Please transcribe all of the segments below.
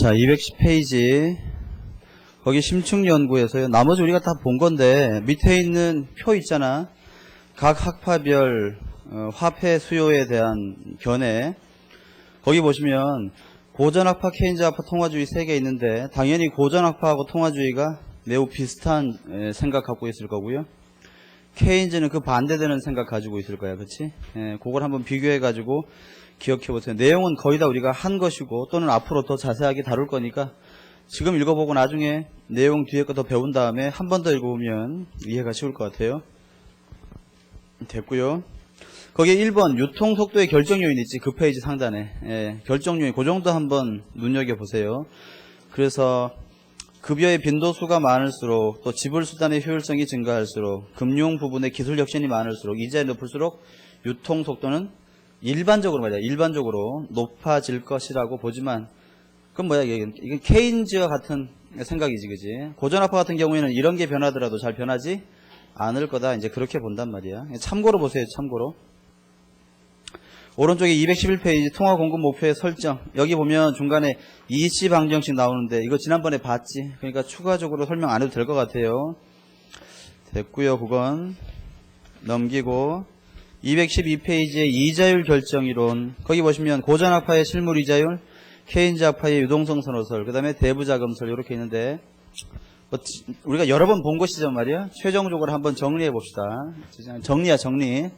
자, 210페이지. 거기 심층연구에서요. 나머지 우리가 다 본 건데, 밑에 있는 표 있잖아. 각 학파별 화폐 수요에 대한 견해. 거기 보시면 고전학파, 케인즈학파, 통화주의 3개 있는데, 당연히 고전학파하고 통화주의가 매우 비슷한 생각 갖고 있을 거고요. 케인즈는 그 반대되는 생각 가지고 있을 거야. 그치? 그걸 한번 비교해가지고 기억해보세요. 내용은 거의 다 우리가 한 것이고 또는 앞으로 더 자세하게 다룰 거니까 지금 읽어보고 나중에 내용 뒤에 거 더 배운 다음에 한 번 더 읽어보면 이해가 쉬울 것 같아요. 됐고요. 거기에 1번 유통속도의 결정요인 있지. 그 페이지 상단에. 결정요인 그 정도 한번 눈여겨보세요. 그래서 급여의 빈도수가 많을수록 또 지불수단의 효율성이 증가할수록 금융 부분의 기술 혁신이 많을수록 이자율이 높을수록 유통속도는 일반적으로 말이야. 일반적으로 높아질 것이라고 보지만 그건 뭐야 이게 케인즈와 같은 생각이지 그지. 고전학파 같은 경우에는 이런 게 변하더라도 잘 변하지 않을 거다. 이제 그렇게 본단 말이야. 참고로 보세요. 참고로. 오른쪽에 211페이지 통화 공급 목표의 설정. 여기 보면 중간에 EC 방정식 나오는데 이거 지난번에 봤지. 그러니까 추가적으로 설명 안 해도 될 것 같아요. 됐고요. 그건 넘기고 212페이지의 이자율 결정이론. 거기 보시면 고전학파의 실물 이자율, 케인즈 학파의 유동성 선호설, 그 다음에 대부자금설 이렇게 있는데 우리가 여러 번 본 것이죠 말이야. 최종적으로 한번 정리해 봅시다. 정리야 정리.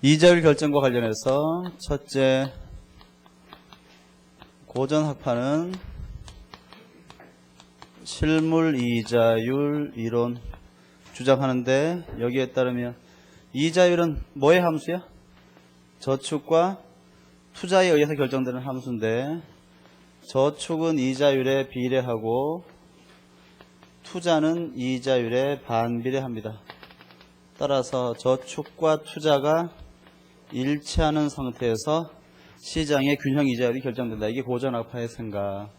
이자율 결정과 관련해서 첫째, 고전학파는 실물 이자율 이론 주장하는데 여기에 따르면 이자율은 뭐의 함수야? 저축과 투자에 의해서 결정되는 함수인데 저축은 이자율에 비례하고 투자는 이자율에 반비례합니다. 따라서 저축과 투자가 일치하는 상태에서 시장의 균형 이자율이 결정된다. 이게 고전학파의 생각.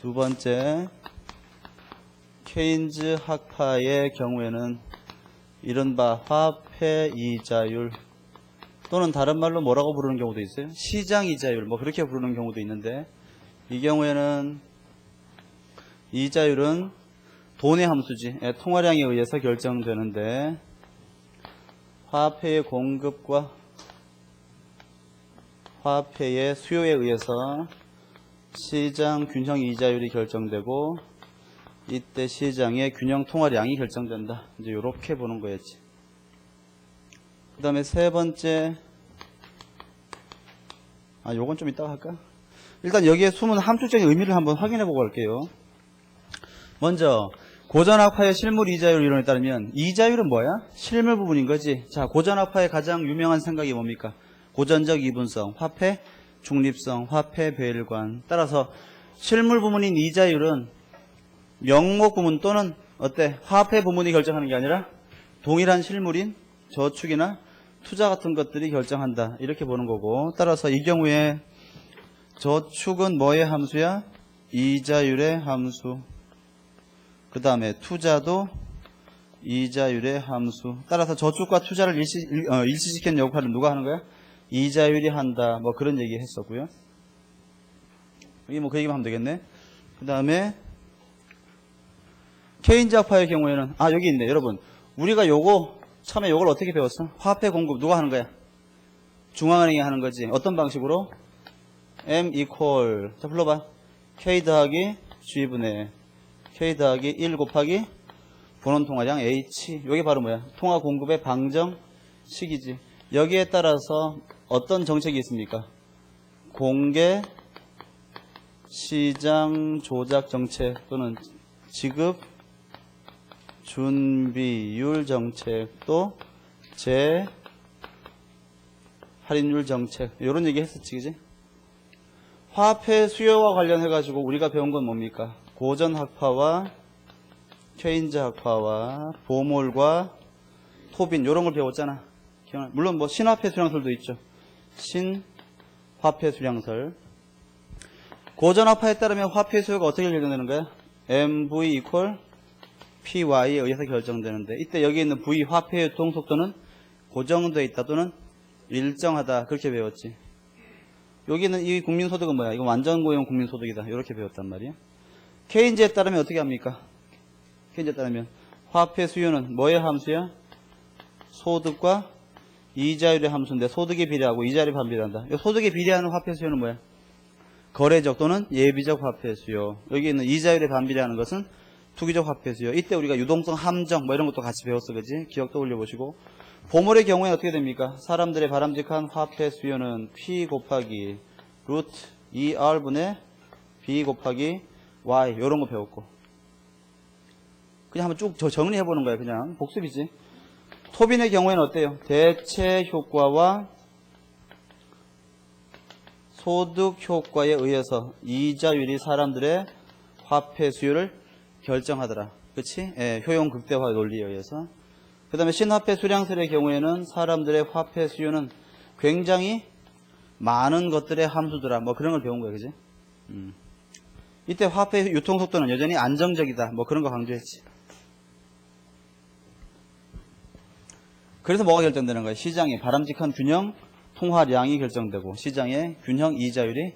두 번째, 케인즈 학파의 경우에는 이른바 화폐 이자율 또는 다른 말로 뭐라고 부르는 경우도 있어요. 시장 이자율 뭐 그렇게 부르는 경우도 있는데 이 경우에는 이자율은 돈의 함수지. 통화량에 의해서 결정되는데 화폐의 공급과 화폐의 수요에 의해서 시장 균형 이자율이 결정되고 이때 시장의 균형 통화량이 결정된다. 이제 이렇게 보는 거였지. 그 다음에 세 번째, 요건 좀 이따가 할까? 일단 여기에 숨은 함축적인 의미를 한번 확인해 보고 갈게요. 먼저 고전학파의 실물 이자율 이론에 따르면 이자율은 뭐야? 실물 부분인 거지. 자, 고전학파의 가장 유명한 생각이 뭡니까? 고전적 이분성, 화폐 중립성, 화폐 배일관. 따라서 실물 부분인 이자율은 명목 부문 또는 어때? 화폐 부문이 결정하는 게 아니라 동일한 실물인 저축이나 투자 같은 것들이 결정한다. 이렇게 보는 거고. 따라서 이 경우에 저축은 뭐의 함수야? 이자율의 함수. 그 다음에 투자도 이자율의 함수. 따라서 저축과 투자를 일치시키는 역할을 누가 하는 거야? 이자율이 한다. 뭐 그런 얘기 했었고요. 여기 뭐 그 얘기만 하면 되겠네. 그 다음에 케인즈 학파의 경우에는 여기 있네. 여러분 우리가 처음에 요걸 어떻게 배웠어? 화폐 공급 누가 하는 거야? 중앙은행이 하는 거지. 어떤 방식으로? M equal 자 불러봐. K 더하기 G분의 K 더하기 1 곱하기 본원통화량 H. 요게 바로 뭐야? 통화 공급의 방정식이지. 여기에 따라서 어떤 정책이 있습니까? 공개 시장 조작 정책 또는 지급 준비율 정책 또 할인율 정책 이런 얘기 했었지 그지? 화폐 수요와 관련해 가지고 우리가 배운 건 뭡니까? 고전학파와 케인즈 학파와 보몰과 토빈 이런 걸 배웠잖아. 물론 뭐 신화폐 수량설도 있죠. 신화폐 수량설. 고전학파에 따르면 화폐 수요가 어떻게 결정되는 거야? MV equal PY에 의해서 결정되는데 이때 여기 있는 V 화폐 유통 속도는 고정되어 있다 또는 일정하다. 그렇게 배웠지. 여기는 이 국민소득은 뭐야? 이거 완전고용 국민소득이다. 이렇게 배웠단 말이야. 케인즈에 따르면 어떻게 합니까? 케인즈에 따르면 화폐 수요는 뭐의 함수야? 소득과 이자율의 함수인데 소득에 비례하고 이자율에 반비례한다. 소득에 비례하는 화폐 수요는 뭐야? 거래적 또는 예비적 화폐 수요. 여기 있는 이자율에 반비례하는 것은 투기적 화폐 수요. 이때 우리가 유동성 함정 뭐 이런 것도 같이 배웠어. 그지? 기억 떠올려 보시고. 보물의 경우에는 어떻게 됩니까? 사람들의 바람직한 화폐 수요는 P 곱하기 루트 2R분의 B 곱하기 Y 이런 거 배웠고. 그냥 한번 쭉 정리해 보는 거예요. 그냥 복습이지. 토빈의 경우에는 어때요? 대체 효과와 소득 효과에 의해서 이자율이 사람들의 화폐 수요를 결정하더라. 그치? 예, 효용 극대화 논리에 의해서. 그 다음에 신화폐 수량설의 경우에는 사람들의 화폐 수요는 굉장히 많은 것들의 함수더라. 뭐 그런 걸 배운 거예요. 그지? 이때 화폐 유통 속도는 여전히 안정적이다. 뭐 그런 거 강조했지. 그래서 뭐가 결정되는 거예요? 시장의 바람직한 균형 통화량이 결정되고 시장의 균형 이자율이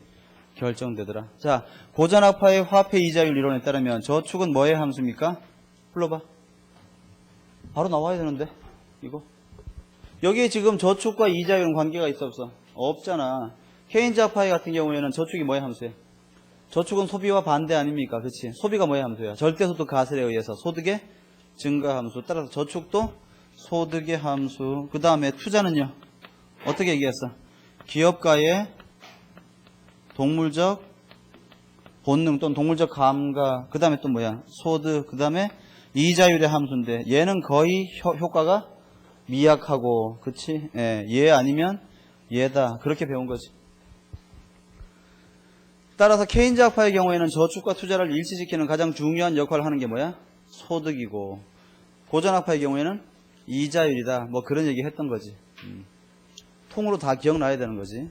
결정되더라. 자, 고전학파의 화폐 이자율 이론에 따르면 저축은 뭐의 함수입니까? 불러봐. 바로 나와야 되는데 이거. 여기에 지금 저축과 이자율은 관계가 있어 없어? 없잖아. 케인즈 학파의 같은 경우에는 저축이 뭐의 함수야? 저축은 소비와 반대 아닙니까? 그치? 소비가 뭐의 함수야? 절대소득 가설에 의해서 소득의 증가 함수. 따라서 저축도 소득의 함수. 그 다음에 투자는요? 어떻게 얘기했어? 기업가의 동물적 본능 또는 동물적 감각. 그 다음에 또 뭐야? 소득. 그 다음에 이자율의 함수인데 얘는 거의 효과가 미약하고 그치? 예, 얘 아니면 얘다. 그렇게 배운 거지. 따라서 케인즈 학파의 경우에는 저축과 투자를 일치시키는 가장 중요한 역할을 하는 게 뭐야? 소득이고 고전 학파의 경우에는 이자율이다. 뭐 그런 얘기 했던 거지. 통으로 다 기억나야 되는 거지.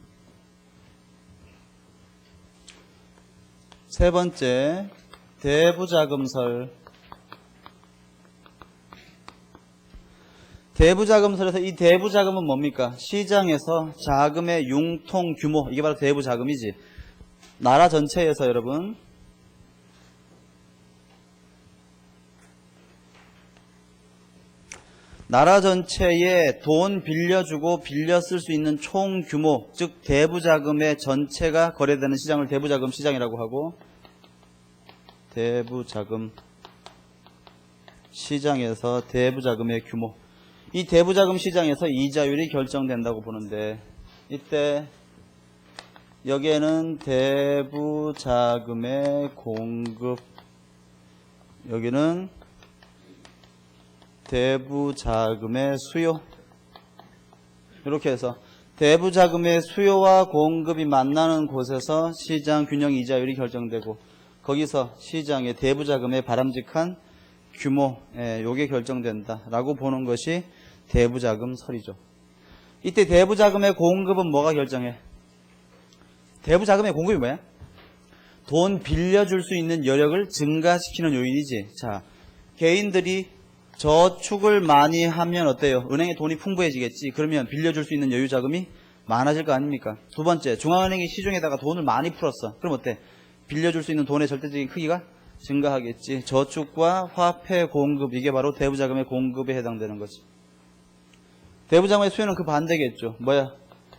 세 번째, 대부자금설. 대부자금설에서 이 대부자금은 뭡니까? 시장에서 자금의 융통 규모, 이게 바로 대부자금이지. 나라 전체에서 여러분 나라 전체에 돈 빌려주고 빌려 쓸 수 있는 총 규모, 즉 대부자금의 전체가 거래되는 시장을 대부자금 시장이라고 하고 대부자금 시장에서 대부자금의 규모, 이 대부자금 시장에서 이자율이 결정된다고 보는데 이때 여기에는 대부자금의 공급, 여기는 대부자금의 수요. 이렇게 해서 대부자금의 수요와 공급이 만나는 곳에서 시장 균형 이자율이 결정되고 거기서 시장의 대부자금의 바람직한 규모, 요게 결정된다라고 보는 것이 대부자금설이죠. 이때 대부자금의 공급은 뭐가 결정해? 대부자금의 공급이 뭐야? 돈 빌려줄 수 있는 여력을 증가시키는 요인이지. 자, 개인들이 저축을 많이 하면 어때요? 은행에 돈이 풍부해지겠지. 그러면 빌려줄 수 있는 여유 자금이 많아질 거 아닙니까? 두 번째, 중앙은행이 시중에다가 돈을 많이 풀었어. 그럼 어때? 빌려줄 수 있는 돈의 절대적인 크기가 증가하겠지. 저축과 화폐 공급, 이게 바로 대부자금의 공급에 해당되는 거지. 대부자금의 수요는 그 반대겠죠. 뭐야?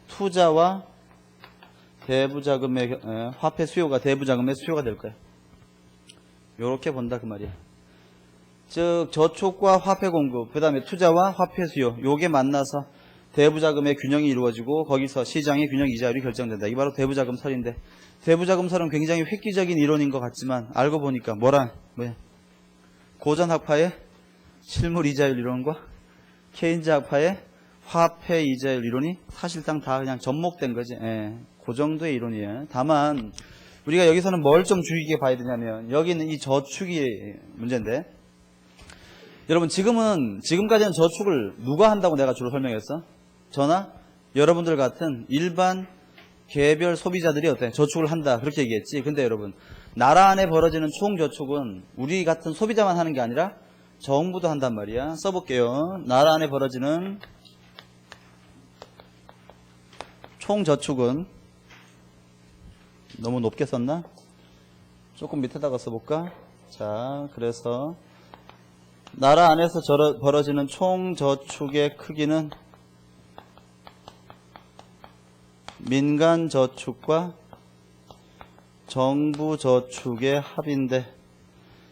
투자와 대부자금의 화폐 수요가 대부자금의 수요가 될 거야. 요렇게 본다 그 말이야. 즉 저축과 화폐 공급, 그 다음에 투자와 화폐 수요, 요게 만나서 대부자금의 균형이 이루어지고 거기서 시장의 균형 이자율이 결정된다. 이게 바로 대부자금설인데, 대부자금설은 굉장히 획기적인 이론인 것 같지만 알고 보니까 뭐야? 고전 학파의 실물 이자율 이론과 케인즈 학파의 화폐 이자율 이론이 사실상 다 그냥 접목된 거지. 그 정도의 이론이에요. 다만 우리가 여기서는 뭘 좀 주의 깊게 봐야 되냐면 여기는 이 저축이 문제인데, 여러분 지금까지는 저축을 누가 한다고 내가 주로 설명했어? 저나 여러분들 같은 일반 개별 소비자들이 어때? 저축을 한다 그렇게 얘기했지. 근데 여러분, 나라 안에 벌어지는 총 저축은 우리 같은 소비자만 하는 게 아니라 정부도 한단 말이야. 써볼게요. 나라 안에 벌어지는 총 저축은 너무 높게 썼나? 조금 밑에다가 써볼까? 자, 그래서 나라 안에서 벌어지는 총 저축의 크기는 민간 저축과 정부 저축의 합인데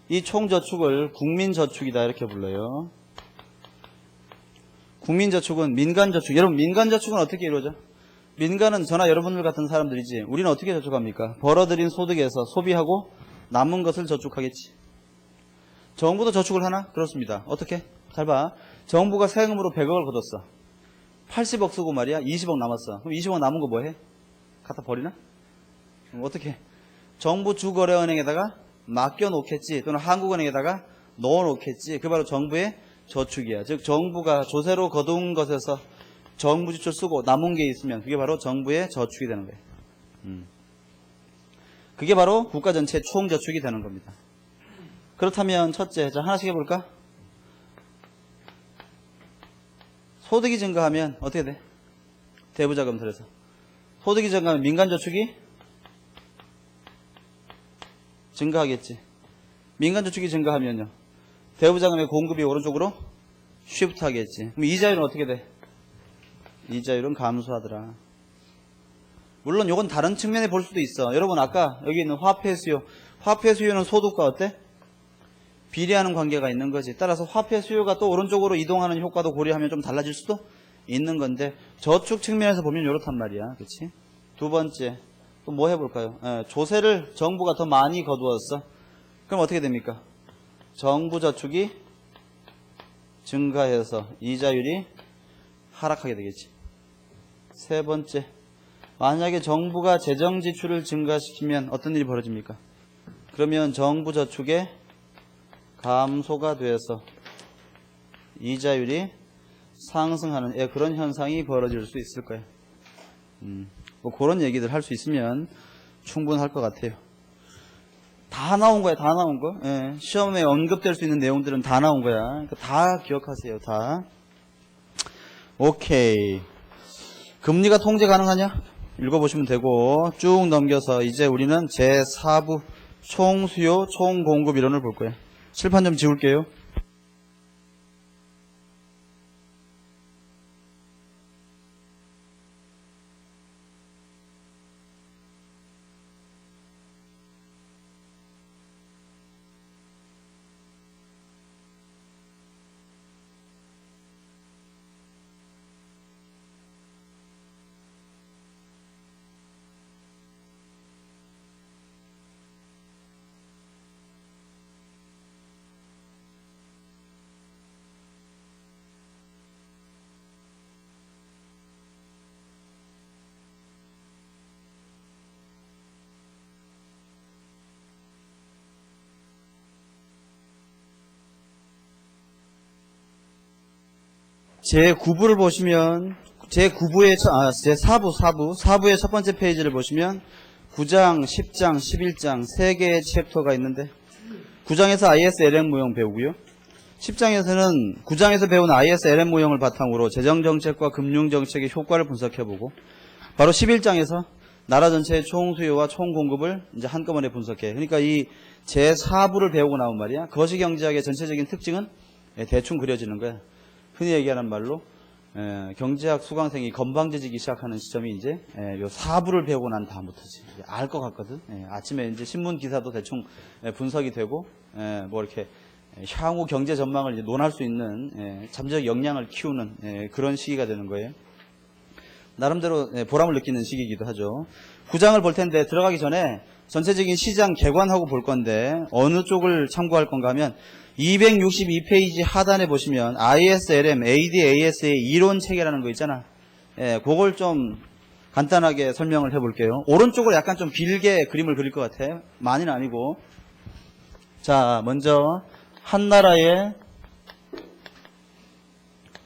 이 총 저축을 국민 저축이다 이렇게 불러요. 국민 저축은 민간 저축. 여러분 민간 저축은 어떻게 이루어져? 민간은 저나 여러분들 같은 사람들이지. 우리는 어떻게 저축합니까? 벌어들인 소득에서 소비하고 남은 것을 저축하겠지. 정부도 저축을 하나? 그렇습니다. 어떻게? 잘 봐. 정부가 세금으로 100억을 걷었어. 80억 쓰고 말이야. 20억 남았어. 그럼 20억 남은 거 뭐 해? 갖다 버리나? 그럼 어떻게? 정부 주거래은행에다가 맡겨놓겠지. 또는 한국은행에다가 넣어놓겠지. 그게 바로 정부의 저축이야. 즉 정부가 조세로 거둔 것에서 정부 지출 쓰고 남은 게 있으면 그게 바로 정부의 저축이 되는 거예요. 그게 바로 국가 전체의 총저축이 되는 겁니다. 그렇다면 첫째, 자 하나씩 해볼까? 소득이 증가하면 어떻게 돼? 대부자금들에서 소득이 증가하면 민간저축이 증가하겠지. 민간저축이 증가하면요 대부자금의 공급이 오른쪽으로 쉬프트 하겠지. 그럼 이자율은 어떻게 돼? 이자율은 감소하더라. 물론 이건 다른 측면에 볼 수도 있어. 여러분 아까 여기 있는 화폐 수요. 화폐 수요는 소득과 어때? 비례하는 관계가 있는 거지. 따라서 화폐 수요가 또 오른쪽으로 이동하는 효과도 고려하면 좀 달라질 수도 있는 건데 저축 측면에서 보면 이렇단 말이야. 그렇지? 두 번째 또 뭐 해볼까요? 조세를 정부가 더 많이 거두었어. 그럼 어떻게 됩니까? 정부 저축이 증가해서 이자율이 하락하게 되겠지. 세 번째, 만약에 정부가 재정 지출을 증가시키면 어떤 일이 벌어집니까? 그러면 정부 저축의 감소가 돼서 이자율이 상승하는 그런 현상이 벌어질 수 있을 거예요. 뭐 그런 얘기들 할 수 있으면 충분할 것 같아요. 다 나온 거야, 다 나온 거. 시험에 언급될 수 있는 내용들은 다 나온 거야. 그러니까 다 기억하세요, 다. 오케이. 금리가 통제 가능하냐? 읽어보시면 되고 쭉 넘겨서 이제 우리는 제4부 총수요, 총공급 이론을 볼 거예요. 칠판 좀 지울게요. 제9부를 보시면 제4부의 첫 번째 페이지를 보시면 9장, 10장, 11장 3개의 챕터가 있는데 9장에서 ISLM 모형 배우고요. 10장에서는 9장에서 배운 ISLM 모형을 바탕으로 재정정책과 금융정책의 효과를 분석해보고 바로 11장에서 나라 전체의 총수요와 총공급을 이제 한꺼번에 분석해. 그러니까 이 제4부를 배우고 나온 말이야. 거시경제학의 전체적인 특징은 대충 그려지는 거야. 흔히 얘기하는 말로 경제학 수강생이 건방져지기 시작하는 시점이 이제 요 4부를 배우고 난 다음부터지. 알 것 같거든. 아침에 이제 신문 기사도 대충 분석이 되고 뭐 이렇게 향후 경제 전망을 이제 논할 수 있는 잠재적 역량을 키우는 그런 시기가 되는 거예요. 나름대로 보람을 느끼는 시기이기도 하죠. 9장을 볼 텐데 들어가기 전에 전체적인 시장 개관하고 볼 건데 어느 쪽을 참고할 건가 하면 262페이지 하단에 보시면 ISLM, ADAS의 이론 체계라는 거 있잖아. 그걸 좀 간단하게 설명을 해볼게요. 오른쪽으로 약간 좀 길게 그림을 그릴 것 같아. 많이는 아니고. 자, 먼저 한 나라에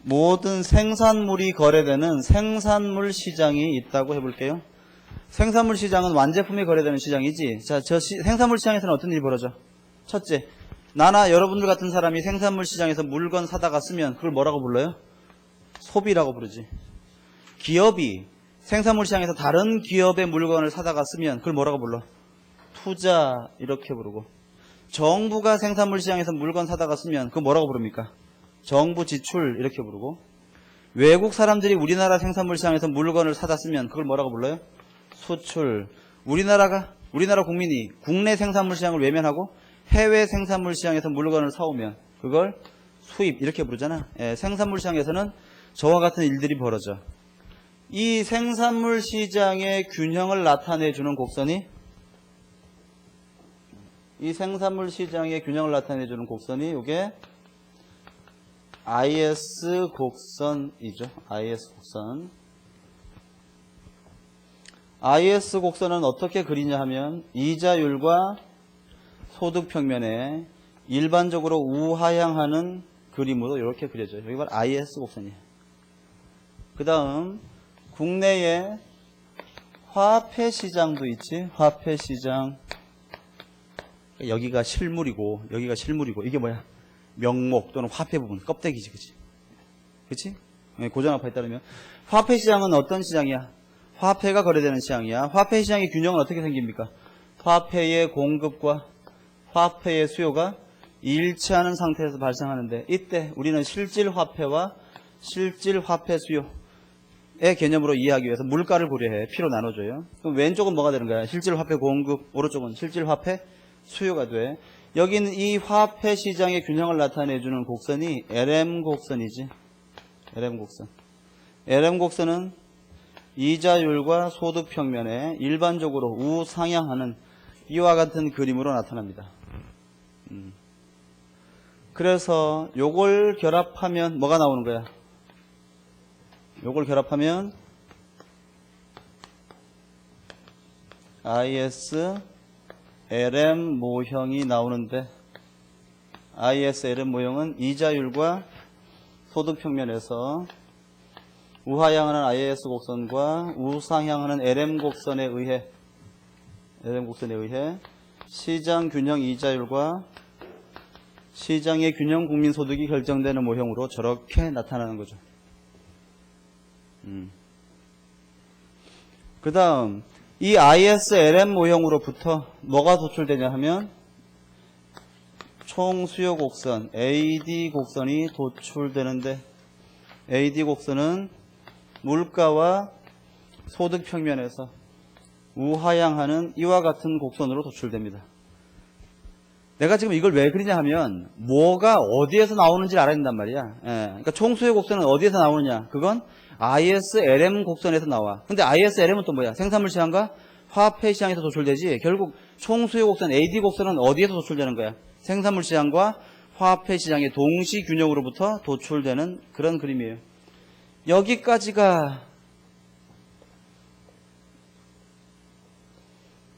모든 생산물이 거래되는 생산물 시장이 있다고 해볼게요. 생산물 시장은 완제품이 거래되는 시장이지. 자, 생산물 시장에서는 어떤 일이 벌어져? 첫째, 나나 여러분들 같은 사람이 생산물 시장에서 물건 사다가 쓰면 그걸 뭐라고 불러요? 소비라고 부르지. 기업이 생산물 시장에서 다른 기업의 물건을 사다가 쓰면 그걸 뭐라고 불러? 투자 이렇게 부르고, 정부가 생산물 시장에서 물건 사다가 쓰면 그거 뭐라고 부릅니까? 정부 지출 이렇게 부르고, 외국 사람들이 우리나라 생산물 시장에서 물건을 사다 쓰면 그걸 뭐라고 불러요? 수출. 우리나라 국민이 국내 생산물 시장을 외면하고 해외 생산물 시장에서 물건을 사오면 그걸 수입 이렇게 부르잖아. 예, 생산물 시장에서는 저와 같은 일들이 벌어져. 이 생산물 시장의 균형을 나타내주는 곡선이, 이 생산물 시장의 균형을 나타내주는 곡선이 이게 IS 곡선이죠. IS 곡선. IS 곡선은 어떻게 그리냐 하면 이자율과 소득 평면에 일반적으로 우하향하는 그림으로 이렇게 그려져요. 여기 바로 IS 곡선이에요. 그 다음 국내에 화폐 시장도 있지. 화폐 시장. 여기가 실물이고 여기가 실물이고 이게 뭐야? 명목 또는 화폐 부분, 껍데기지, 그치? 그치? 고정학파에 따르면 화폐 시장은 어떤 시장이야? 화폐가 거래되는 시장이야. 화폐 시장의 균형은 어떻게 생깁니까? 화폐의 공급과 화폐의 수요가 일치하는 상태에서 발생하는데, 이때 우리는 실질 화폐와 실질 화폐 수요의 개념으로 이해하기 위해서 물가를 고려해 P로 나눠줘요. 그럼 왼쪽은 뭐가 되는 거야? 실질 화폐 공급, 오른쪽은 실질 화폐 수요가 돼. 여기는 이 화폐 시장의 균형을 나타내주는 곡선이 LM 곡선이지. LM 곡선. LM 곡선은 이자율과 소득 평면에 일반적으로 우상향하는 이와 같은 그림으로 나타납니다. 그래서 요걸 결합하면 뭐가 나오는 거야? 요걸 결합하면 IS LM 모형이 나오는데, IS LM 모형은 이자율과 소득 평면에서 우하향하는 IS 곡선과 우상향하는 LM 곡선에 의해 시장 균형 이자율과 시장의 균형 국민 소득이 결정되는 모형으로 저렇게 나타나는 거죠. 그 다음 이 ISLM 모형으로부터 뭐가 도출되냐 하면 총수요 곡선 AD 곡선이 도출되는데, AD 곡선은 물가와 소득 평면에서 우하향하는 이와 같은 곡선으로 도출됩니다. 내가 지금 이걸 왜 그리냐 하면 뭐가 어디에서 나오는지 알아야 된단 말이야. 그러니까 총수요 곡선은 어디에서 나오느냐? 그건 ISLM 곡선에서 나와. 근데 ISLM은 또 뭐야? 생산물 시장과 화폐 시장에서 도출되지. 결국 총수요 곡선 AD 곡선은 어디에서 도출되는 거야? 생산물 시장과 화폐 시장의 동시 균형으로부터 도출되는 그런 그림이에요. 여기까지가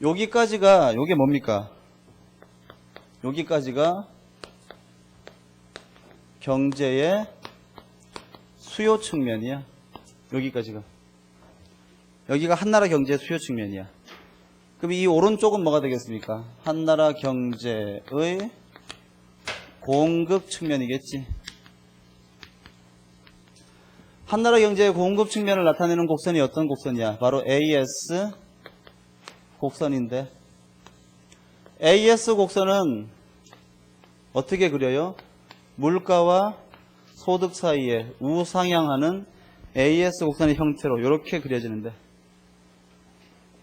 요게 뭡니까? 여기까지가 경제의 수요 측면이야. 여기가 한나라 경제의 수요 측면이야. 그럼 이 오른쪽은 뭐가 되겠습니까? 한나라 경제의 공급 측면이겠지. 한나라 경제의 공급 측면을 나타내는 곡선이 어떤 곡선이야? 바로 AS 곡선인데, AS 곡선은 어떻게 그려요? 물가와 소득 사이에 우상향하는 AS 곡선의 형태로 이렇게 그려지는데,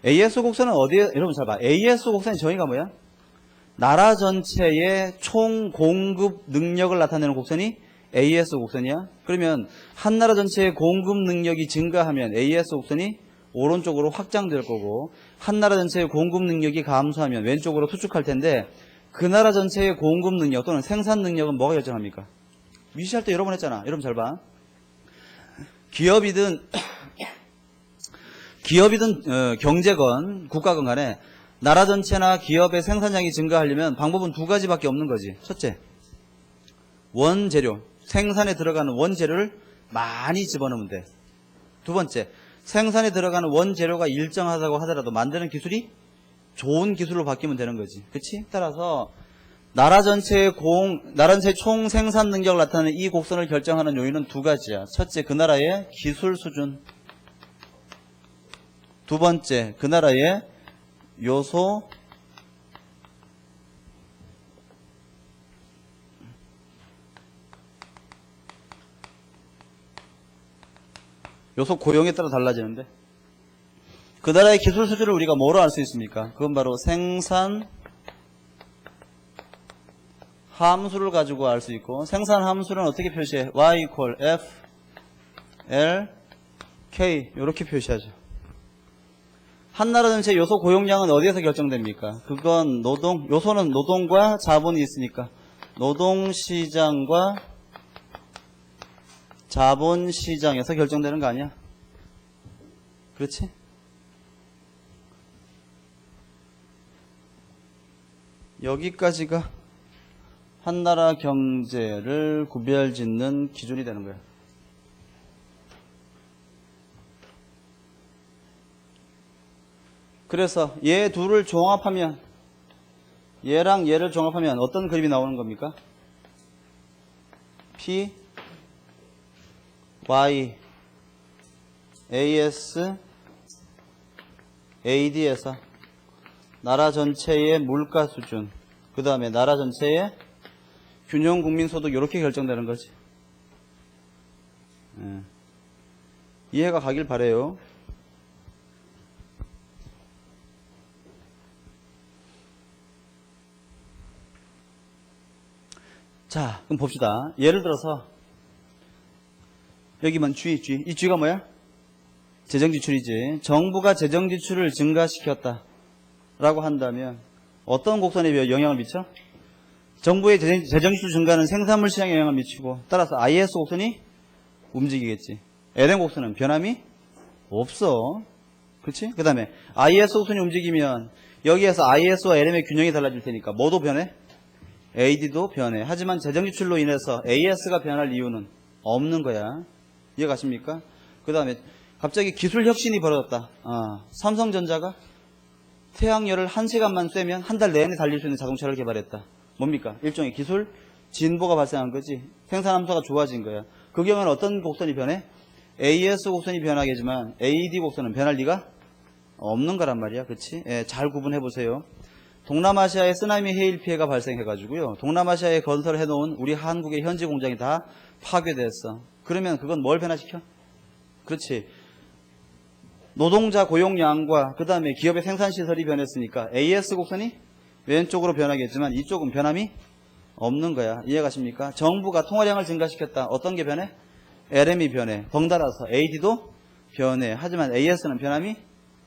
AS 곡선은 어디에, 여러분 잘 봐. AS 곡선의 정의가 뭐야? 나라 전체의 총 공급 능력을 나타내는 곡선이 AS 곡선이야. 그러면 한나라 전체의 공급 능력이 증가하면 AS 곡선이 오른쪽으로 확장될 거고, 한나라 전체의 공급 능력이 감소하면 왼쪽으로 수축할 텐데, 그 나라 전체의 공급 능력 또는 생산 능력은 뭐가 결정합니까? 미시할 때 여러 번 했잖아. 여러분 잘 봐. 기업이든 경제건 국가건 간에 나라 전체나 기업의 생산량이 증가하려면 방법은 두 가지밖에 없는 거지. 첫째, 원재료, 생산에 들어가는 원재료를 많이 집어넣으면 돼. 두 번째, 생산에 들어가는 원재료가 일정하다고 하더라도 만드는 기술이 좋은 기술로 바뀌면 되는 거지. 그치? 따라서 나라 전체의 총 생산 능력을 나타내는 이 곡선을 결정하는 요인은 두 가지야. 첫째, 그 나라의 기술 수준. 두 번째, 그 나라의 요소 고용에 따라 달라지는데, 그 나라의 기술 수준을 우리가 뭐로 알 수 있습니까? 그건 바로 생산 함수를 가지고 알 수 있고, 생산 함수는 어떻게 표시해? y equal f l k 이렇게 표시하죠. 한 나라 전체 요소 고용량은 어디에서 결정됩니까? 그건 요소는 노동과 자본이 있으니까 노동시장과 자본시장에서 결정되는 거 아니야? 그렇지? 여기까지가 한 나라 경제를 구별짓는 기준이 되는 거야. 그래서 얘 둘을 종합하면, 얘랑 얘를 종합하면 어떤 그림이 나오는 겁니까? P, Y, AS, AD에서 나라 전체의 물가 수준, 그 다음에 나라 전체의 균형 국민소득 이렇게 결정되는 거지. 이해가 가길 바래요. 자, 그럼 봅시다. 예를 들어서 여기만 G. 이 G가 뭐야? 재정지출이지. 정부가 재정지출을 증가시켰다 라고 한다면 어떤 곡선에 영향을 미쳐? 정부의 재정지출 증가는 생산물 시장에 영향을 미치고, 따라서 IS 곡선이 움직이겠지. LM 곡선은 변함이 없어. 그렇지? 그 다음에 IS 곡선이 움직이면 여기에서 IS와 LM의 균형이 달라질 테니까 뭐도 변해? AD도 변해. 하지만 재정지출로 인해서 AS가 변할 이유는 없는 거야. 이해가십니까? 그 다음에 갑자기 기술 혁신이 벌어졌다. 삼성전자가 태양열을 1시간만 쐬면 한 달 내내 달릴 수 있는 자동차를 개발했다. 뭡니까? 일종의 기술 진보가 발생한 거지. 생산함수가 좋아진 거야. 그 경우에는 어떤 곡선이 변해? AS 곡선이 변하겠지만 AD 곡선은 변할 리가 없는 거란 말이야. 그렇지? 예, 잘 구분해 보세요. 동남아시아에 쓰나미 해일 피해가 발생해가지고요. 동남아시아에 건설해 놓은 우리 한국의 현지 공장이 다 파괴됐어. 그러면 그건 뭘 변화시켜? 그렇지. 노동자 고용량과 그 다음에 기업의 생산시설이 변했으니까 AS 곡선이 왼쪽으로 변하겠지만 이쪽은 변함이 없는 거야. 이해가십니까? 정부가 통화량을 증가시켰다. 어떤 게 변해? LM이 변해. 덩달아서 AD도 변해. 하지만 AS는 변함이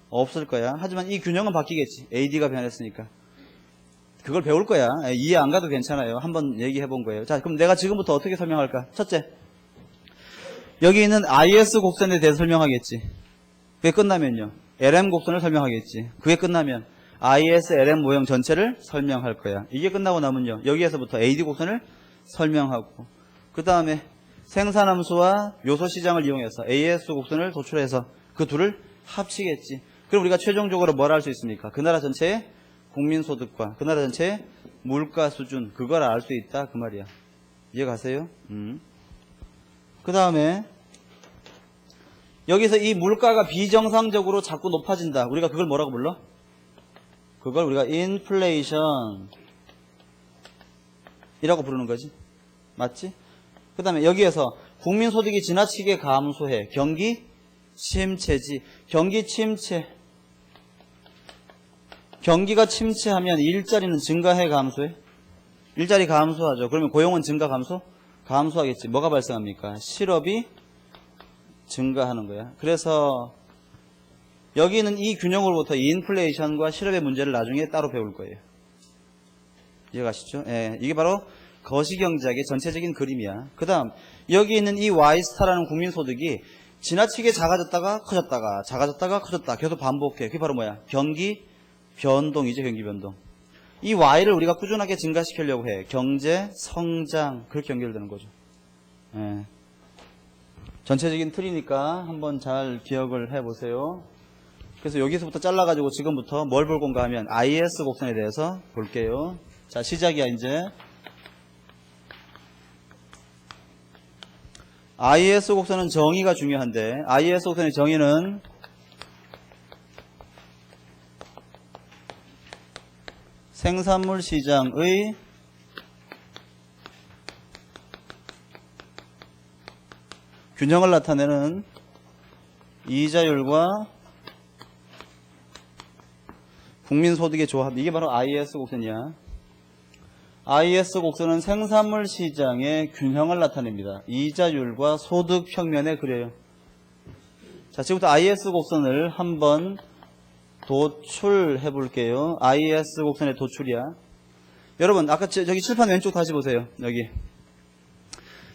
없을 거야. 하지만 이 균형은 바뀌겠지. AD가 변했으니까. 그걸 배울 거야. 이해 안 가도 괜찮아요. 한번 얘기해 본 거예요. 자, 그럼 내가 지금부터 어떻게 설명할까? 첫째, 여기 있는 IS 곡선에 대해서 설명하겠지. 그게 끝나면요, LM 곡선을 설명하겠지. 그게 끝나면 IS, LM 모형 전체를 설명할 거야. 이게 끝나고 나면요, 여기에서부터 AD 곡선을 설명하고, 그 다음에 생산함수와 요소시장을 이용해서 AS 곡선을 도출해서 그 둘을 합치겠지. 그럼 우리가 최종적으로 뭘 할 수 있습니까? 그 나라 전체의 국민소득과 그 나라 전체의 물가 수준, 그걸 알 수 있다 그 말이야. 이해가세요? 그 다음에 여기서 이 물가가 비정상적으로 자꾸 높아진다. 우리가 그걸 뭐라고 불러? 그걸 우리가 인플레이션 이라고 부르는 거지. 맞지? 그 다음에 여기에서 국민소득이 지나치게 감소해. 경기 침체지. 경기 침체. 경기가 침체하면 일자리는 증가해, 감소해? 일자리 감소하죠. 그러면 고용은 증가, 감소? 감소하겠지. 뭐가 발생합니까? 실업이 증가하는 거야. 그래서 여기는 이 균형으로부터 인플레이션과 실업의 문제를 나중에 따로 배울 거예요. 이해가시죠? 예, 이게 바로 거시경제학의 전체적인 그림이야. 그 다음 여기 있는 이 Y스타라는 국민소득이 지나치게 작아졌다가 커졌다가 작아졌다가 커졌다 계속 반복해. 그게 바로 뭐야? 경기 변동이죠. 경기 변동. 이 Y를 우리가 꾸준하게 증가시키려고 해. 경제 성장, 그렇게 연결되는 거죠. 예. 전체적인 틀이니까 한번 잘 기억을 해보세요. 그래서 여기서부터 잘라가지고 지금부터 뭘 볼 건가 하면 IS 곡선에 대해서 볼게요. 자, 시작이야 이제. IS 곡선은 정의가 중요한데, IS 곡선의 정의는 생산물 시장의 균형을 나타내는 이자율과 국민소득의 조합. 이게 바로 IS 곡선이야. IS 곡선은 생산물 시장의 균형을 나타냅니다. 이자율과 소득 평면에 그려요. 자, 지금부터 IS 곡선을 한번 도출해 볼게요. IS 곡선의 도출이야. 여러분, 아까 저기 칠판 왼쪽 다시 보세요. 여기.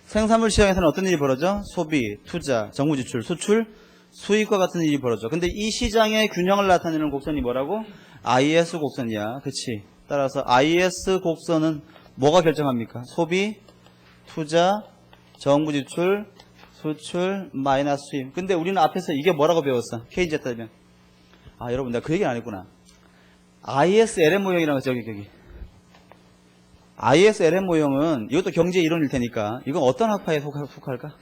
생산물 시장에서는 어떤 일이 벌어져? 소비, 투자, 정부 지출, 수출, 수입과 같은 일이 벌어져. 근데 이 시장의 균형을 나타내는 곡선이 뭐라고? IS 곡선이야. 그치? 따라서 IS 곡선은 뭐가 결정합니까? 소비, 투자, 정부 지출, 수출, 마이너스 수입. 근데 우리는 앞에서 이게 뭐라고 배웠어? 케인즈에 따르면. 아, 여러분, 내가 그 얘기는 안 했구나. ISLM 모형이라는 거죠, 여기. ISLM 모형은 이것도 경제 이론일 테니까 이건 어떤 학파에 속할까?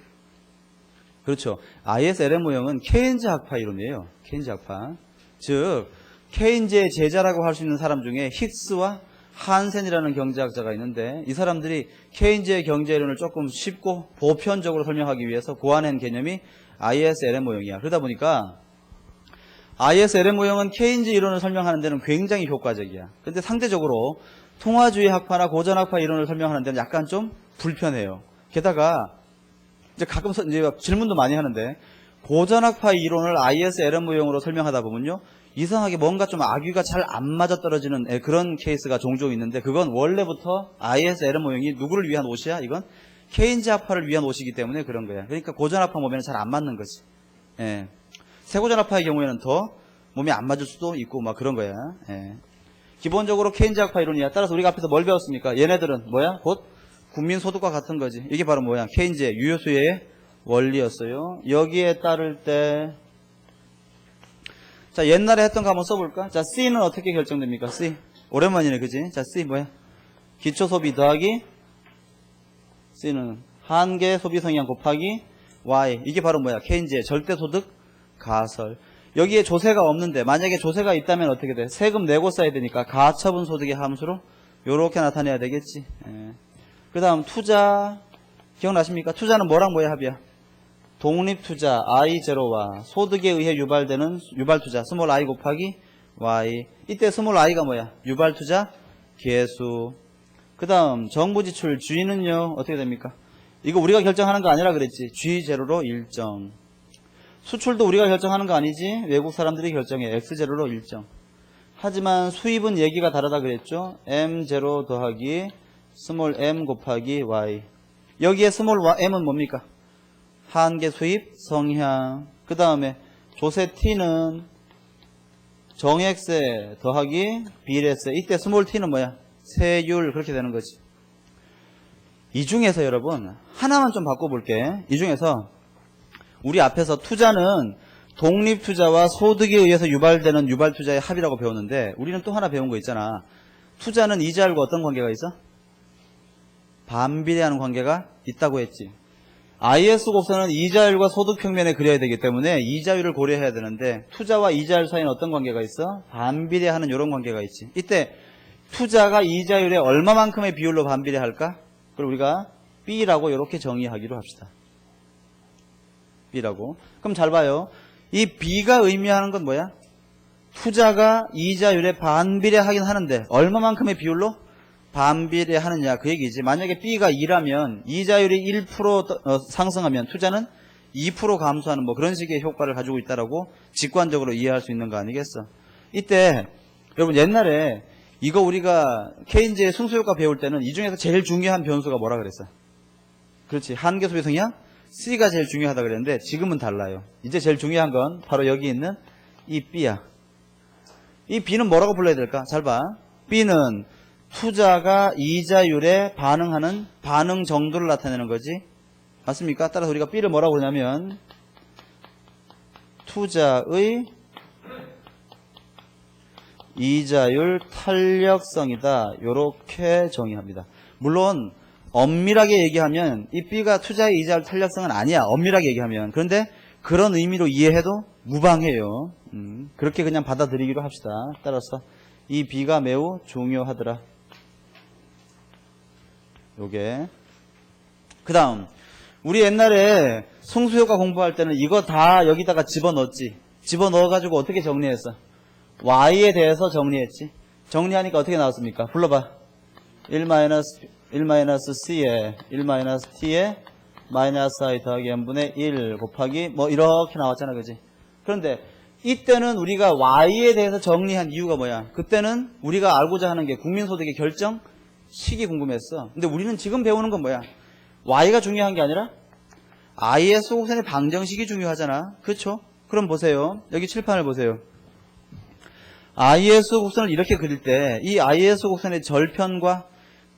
그렇죠. ISLM 모형은 케인즈 학파 이론이에요. 케인즈 학파. 즉 케인즈의 제자라고 할 수 있는 사람 중에 힉스와 한센이라는 경제학자가 있는데 이 사람들이 케인즈의 경제 이론을 조금 쉽고 보편적으로 설명하기 위해서 고안한 개념이 ISLM 모형이야. 그러다 보니까 ISLM 모형은 케인즈 이론을 설명하는 데는 굉장히 효과적이야. 근데 상대적으로 통화주의 학파나 고전학파 이론을 설명하는 데는 약간 좀 불편해요. 게다가 이제 가끔 이제 질문도 많이 하는데 고전학파 이론을 ISLM 모형으로 설명하다 보면요 이상하게 뭔가 좀 악유가 잘 안 맞아떨어지는 그런 케이스가 종종 있는데 그건 원래부터 ISLM 모형이 누구를 위한 옷이야? 이건 케인즈 학파를 위한 옷이기 때문에 그런 거야. 그러니까 고전학파 몸에는 잘 안 맞는 거지. 예. 세고전학파의 경우에는 더 몸에 안 맞을 수도 있고 막 그런 거야. 예. 기본적으로 케인즈 학파 이론이야. 따라서 우리가 앞에서 뭘 배웠습니까? 얘네들은 뭐야? 곧 국민소득과 같은 거지. 이게 바로 뭐야? 케인즈의 유효수혜의 원리였어요. 여기에 따를 때 자 옛날에 했던 거 한번 써볼까? 자 C는 어떻게 결정됩니까? C 오랜만이네 그지? 자 C 뭐야? 기초소비 더하기 C는 한계 소비 성향 곱하기 Y. 이게 바로 뭐야? 케인즈의 절대소득 가설. 여기에 조세가 없는데 만약에 조세가 있다면 어떻게 돼? 세금 내고 써야 되니까 가처분 소득의 함수로 요렇게 나타내야 되겠지. 예. 그 다음 투자 기억나십니까? 투자는 뭐랑 뭐의 합이야? 독립투자 I0와 소득에 의해 유발되는 유발투자 스몰 i 곱하기 y. 이때 스몰 i가 뭐야? 유발투자 계수. 그 다음 정부지출 G는요 어떻게 됩니까? 이거 우리가 결정하는 거 아니라 그랬지. G0로 일정. 수출도 우리가 결정하는 거 아니지. 외국 사람들이 결정해. X0로 일정. 하지만 수입은 얘기가 다르다 그랬죠. M0 더하기 스몰 m 곱하기 y. 여기에 스몰 m은 뭡니까? 한계 수입 성향. 그 다음에 조세 t는 정액세 더하기 비례세. 이때 스몰 t는 뭐야? 세율. 그렇게 되는 거지. 이 중에서 여러분 하나만 좀 바꿔볼게. 이 중에서 우리 앞에서 투자는 독립투자와 소득에 의해서 유발되는 유발투자의 합이라고 배웠는데 우리는 또 하나 배운 거 있잖아. 투자는 이자율과 어떤 관계가 있어? 반비례하는 관계가 있다고 했지. IS 곡선은 이자율과 소득 평면에 그려야 되기 때문에 이자율을 고려해야 되는데 투자와 이자율 사이에는 어떤 관계가 있어? 반비례하는 이런 관계가 있지. 이때 투자가 이자율에 얼마만큼의 비율로 반비례할까? 그걸 우리가 B라고 이렇게 정의하기로 합시다. B라고. 그럼 잘 봐요. 이 B가 의미하는 건 뭐야? 투자가 이자율에 반비례하긴 하는데 얼마만큼의 비율로 반비례하느냐 그 얘기지. 만약에 B가 2라면 이자율이 1% 상승하면 투자는 2% 감소하는 뭐 그런 식의 효과를 가지고 있다라고 직관적으로 이해할 수 있는 거 아니겠어? 이때 여러분 옛날에 이거 우리가 케인즈의 승수효과 배울 때는 이 중에서 제일 중요한 변수가 뭐라 그랬어? 그렇지. 한계 소비 성향 C가 제일 중요하다 그랬는데 지금은 달라요. 이제 제일 중요한 건 바로 여기 있는 이 B야. 이 B는 뭐라고 불러야 될까? 잘 봐. B는 투자가 이자율에 반응하는 반응 정도를 나타내는 거지. 맞습니까? 따라서 우리가 B를 뭐라고 그러냐면 투자의 이자율 탄력성이다. 이렇게 정의합니다. 물론 엄밀하게 얘기하면 이 B가 투자의 이자율 탄력성은 아니야. 엄밀하게 얘기하면. 그런데 그런 의미로 이해해도 무방해요. 그렇게 그냥 받아들이기로 합시다. 따라서 이 B가 매우 중요하더라. 요게. 그 다음, 우리 옛날에 승수효과 공부할 때는 이거 다 여기다가 집어넣었지. 집어넣어가지고 어떻게 정리했어? Y에 대해서 정리했지. 정리하니까 어떻게 나왔습니까? 불러봐. 1-C에 1-T에 마이너스 I 더하기 n분의 1 곱하기 뭐 이렇게 나왔잖아. 그지? 그런데 이때는 우리가 Y에 대해서 정리한 이유가 뭐야? 그때는 우리가 알고자 하는 게 국민소득의 결정식이 궁금했어. 근데 우리는 지금 배우는 건 뭐야? Y가 중요한 게 아니라 IS 곡선의 방정식이 중요하잖아. 그렇죠? 그럼 보세요. 여기 칠판을 보세요. IS 곡선을 이렇게 그릴 때 이 IS 곡선의 절편과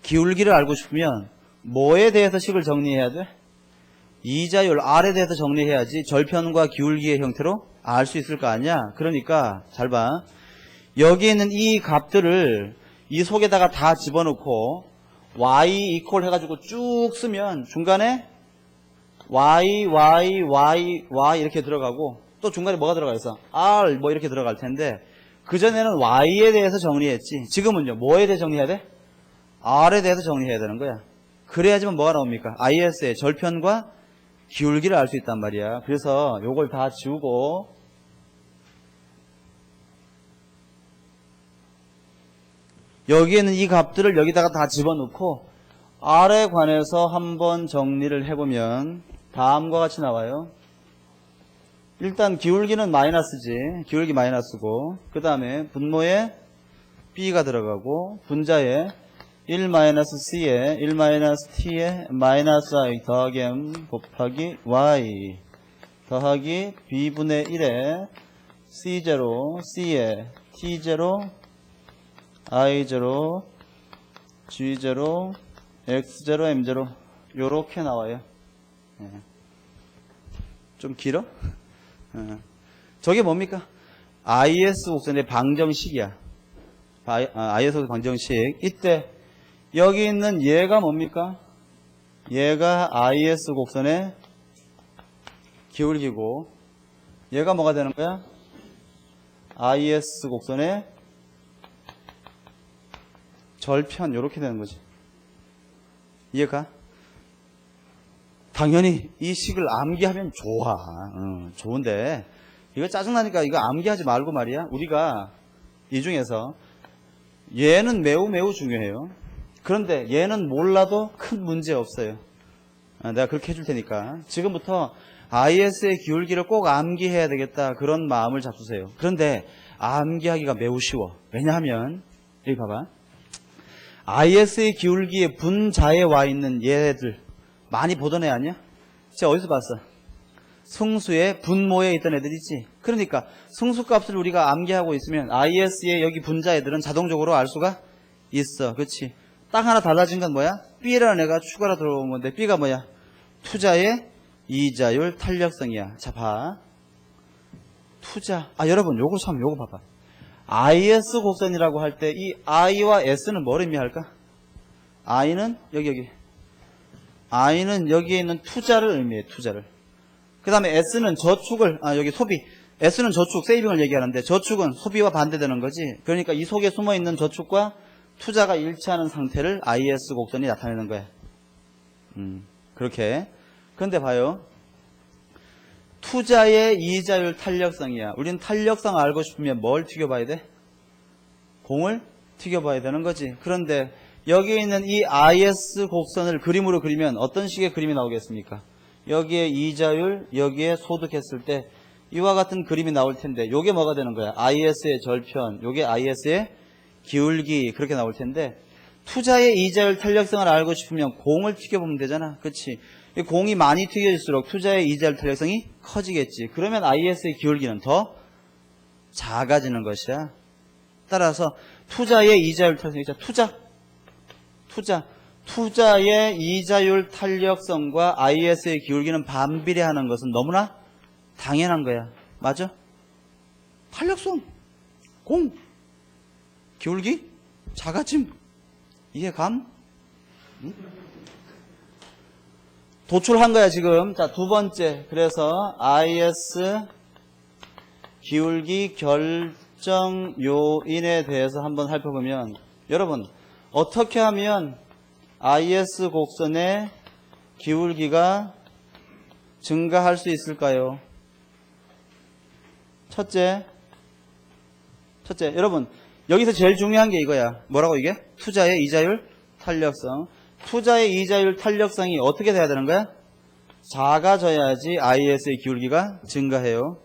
기울기를 알고 싶으면 뭐에 대해서 식을 정리해야 돼? 이자율 R에 대해서 정리해야지 절편과 기울기의 형태로 알 수 있을 거 아니야. 그러니까 잘 봐. 여기 있는 이 값들을 이 속에다가 다 집어넣고 Y 이퀄 해가지고 쭉 쓰면 중간에 Y 이렇게 들어가고 또 중간에 뭐가 들어가 있어? R 뭐 이렇게 들어갈 텐데 그전에는 Y에 대해서 정리했지. 지금은요 뭐에 대해서 정리해야 돼? R에 대해서 정리해야 되는 거야. 그래야지만 뭐가 나옵니까? IS의 절편과 기울기를 알 수 있단 말이야. 그래서 요걸 다 지우고 여기에는 이 값들을 여기다가 다 집어넣고 R에 관해서 한번 정리를 해보면 다음과 같이 나와요. 일단 기울기는 마이너스지. 기울기 마이너스고 그 다음에 분모에 B가 들어가고 분자에 1-C에 1-T에 마이너스 I 더하기 M 곱하기 Y 더하기 B분의 1에 C0, C에 T0, I0, G0, X0, M0 요렇게 나와요. 좀 길어? 저게 뭡니까? IS 곡선의 방정식이야. IS 곡선 방정식. 이때 여기 있는 얘가 뭡니까? 얘가 IS 곡선의 기울기고 얘가 뭐가 되는 거야? IS 곡선의 절편 이렇게 되는 거지. 이해가? 당연히 이 식을 암기하면 좋아. 좋은데 이거 짜증나니까 이거 암기하지 말고 말이야. 우리가 이 중에서 얘는 매우 중요해요. 그런데 얘는 몰라도 큰 문제 없어요. 내가 그렇게 해줄 테니까 지금부터 IS의 기울기를 꼭 암기해야 되겠다 그런 마음을 잡수세요. 그런데 암기하기가 매우 쉬워. 왜냐하면 여기 봐봐. IS의 기울기의 분자에 와 있는 얘들 많이 보던 애 아니야? 제가 어디서 봤어? 승수의 분모에 있던 애들 있지. 그러니까 승수값을 우리가 암기하고 있으면 IS의 여기 분자 애들은 자동적으로 알 수가 있어. 그렇지? 딱 하나 달라진 건 뭐야? B라는 애가 추가로 들어온 건데 B가 뭐야? 투자의 이자율 탄력성이야. 자, 봐. 투자. 여러분 요거 봐봐. IS 곡선이라고 할 때 이 I와 S는 뭘 의미할까? I는 여기 I는 여기에 있는 투자를 의미해. 투자를. 그 다음에 S는 저축을 여기 소비. S는 저축, 세이빙을 얘기하는데 저축은 소비와 반대되는 거지. 그러니까 이 속에 숨어있는 저축과 투자가 일치하는 상태를 IS 곡선이 나타내는 거야. 그렇게. 그런데 봐요. 투자의 이자율 탄력성이야. 우린 탄력성 알고 싶으면 뭘 튀겨봐야 돼? 공을 튀겨봐야 되는 거지. 그런데 여기 있는 이 IS 곡선을 그림으로 그리면 어떤 식의 그림이 나오겠습니까? 여기에 이자율, 여기에 소득했을 때 이와 같은 그림이 나올 텐데 요게 뭐가 되는 거야? IS의 절편, 요게 IS의 기울기 그렇게 나올 텐데 투자의 이자율 탄력성을 알고 싶으면 공을 튀겨보면 되잖아. 그렇지? 공이 많이 튀겨질수록 투자의 이자율 탄력성이 커지겠지. 그러면 IS의 기울기는 더 작아지는 것이야. 따라서 투자의 이자율 탄력성, 투자의 이자율 탄력성과 IS의 기울기는 반비례하는 것은 너무나 당연한 거야. 맞아? 탄력성, 공, 기울기, 작아짐. 이해감? 응? 도출한 거야 지금. 자, 두 번째. 그래서 IS 기울기 특정 요인에 대해서 한번 살펴보면 여러분 어떻게 하면 IS 곡선의 기울기가 증가할 수 있을까요? 첫째 여러분 여기서 제일 중요한 게 이거야. 뭐라고 이게? 투자의 이자율 탄력성. 투자의 이자율 탄력성이 어떻게 돼야 되는 거야? 작아져야지 IS의 기울기가 증가해요.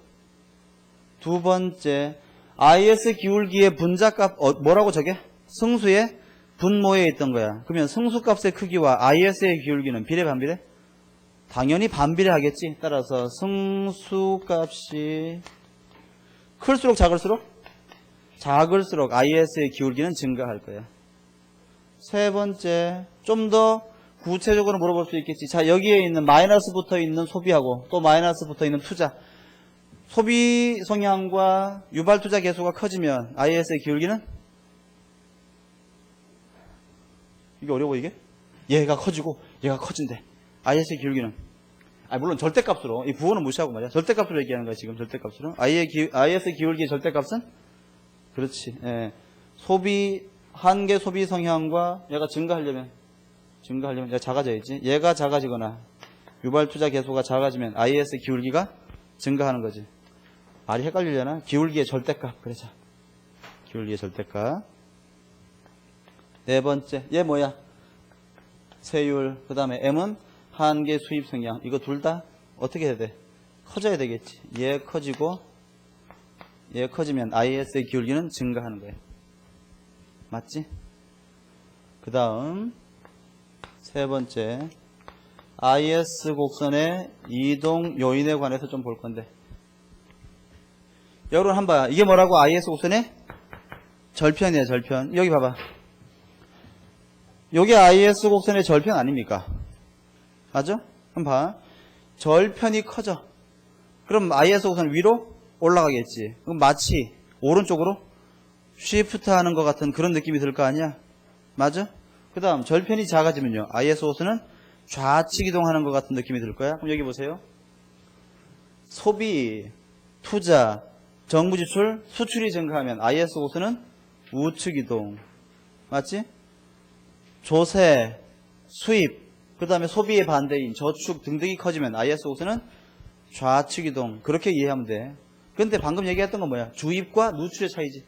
두 번째, IS 기울기의 분자값 뭐라고 저게? 승수의 분모에 있던 거야. 그러면 승수값의 크기와 IS의 기울기는 비례 반비례? 당연히 반비례하겠지. 따라서 승수값이 클수록 작을수록 IS의 기울기는 증가할 거야. 세 번째, 좀 더 구체적으로 물어볼 수 있겠지. 자, 여기에 있는 마이너스 붙어 있는 소비하고 또 마이너스 붙어 있는 투자. 소비 성향과 유발 투자 개수가 커지면 IS의 기울기는? 이게 어려워 이게? 얘가 커지고 얘가 커진대. IS의 기울기는? 물론 절대값으로. 이 부호는 무시하고 말이야. 절대값으로 얘기하는 거야 지금. 절대값으로. IS의 기울기의 절대값은? 그렇지. 예. 한계 소비 성향과 얘가 증가하려면 얘가 작아져야지. 얘가 작아지거나 유발 투자 개수가 작아지면 IS의 기울기가 증가하는 거지. 말이 헷갈리려나? 기울기의 절대값. 그러자. 기울기의 절대값. 네 번째. 얘 뭐야? 세율. 그 다음에 M은 한계 수입 성향. 이거 둘 다 어떻게 해야 돼? 커져야 되겠지. 얘 커지고 얘 커지면 IS의 기울기는 증가하는 거예요. 맞지? 그 다음 세 번째, IS 곡선의 이동 요인에 관해서 좀 볼 건데, 여러분 한번 봐. 이게 뭐라고? IS 곡선의 절편이에요. 절편. 여기 봐봐. 요게 IS 곡선의 절편 아닙니까? 맞아? 한번 봐. 절편이 커져. 그럼 IS 곡선 위로 올라가겠지. 그럼 마치 오른쪽으로 쉬프트 하는 것 같은 그런 느낌이 들 거 아니야? 맞아? 그 다음 절편이 작아지면요. IS 곡선은 좌측 이동하는 것 같은 느낌이 들 거야. 그럼 여기 보세요. 소비, 투자, 정부 지출, 수출이 증가하면 IS 곡선은 우측 이동. 맞지? 조세, 수입, 그 다음에 소비의 반대인 저축 등등이 커지면 IS 곡선은 좌측 이동. 그렇게 이해하면 돼. 근데 방금 얘기했던 건 뭐야? 주입과 누출의 차이지.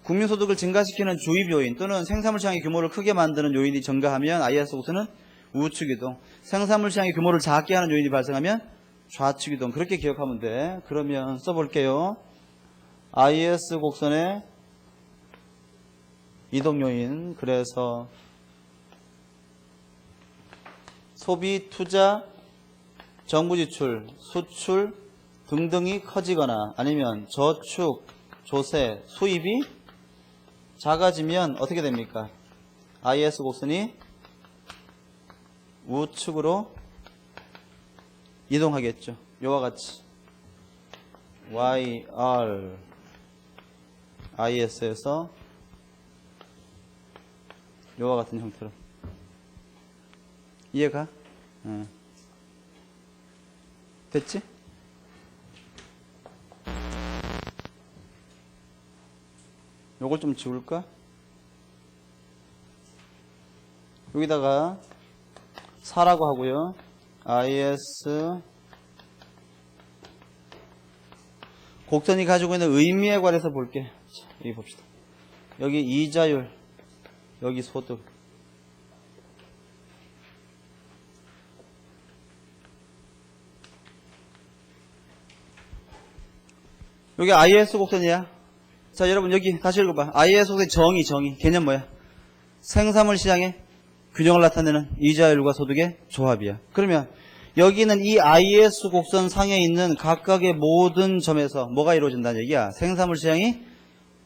국민소득을 증가시키는 주입 요인 또는 생산물 시장의 규모를 크게 만드는 요인이 증가하면 IS 곡선은 우측 이동. 생산물 시장의 규모를 작게 하는 요인이 발생하면 좌측 이동. 그렇게 기억하면 돼. 그러면 써볼게요. IS 곡선의 이동 요인. 그래서 소비, 투자, 정부 지출, 수출 등등이 커지거나 아니면 저축, 조세, 수입이 작아지면 어떻게 됩니까? IS 곡선이 우측으로 이동하겠죠. 요와 같이 YR IS에서 요와 같은 형태로. 이해가? 됐지? 요걸 좀 지울까? 여기다가 4라고 하고요. IS 곡선이 가지고 있는 의미에 관해서 볼게. 자, 여기 봅시다. 여기 이자율, 여기 소득. 여기 IS 곡선이야. 자, 여러분 여기 다시 읽어봐. IS 곡선의 정의. 개념 뭐야? 생산물 시장의 균형을 나타내는 이자율과 소득의 조합이야. 그러면 여기는 이 IS 곡선 상에 있는 각각의 모든 점에서 뭐가 이루어진다는 얘기야? 생산물 시장이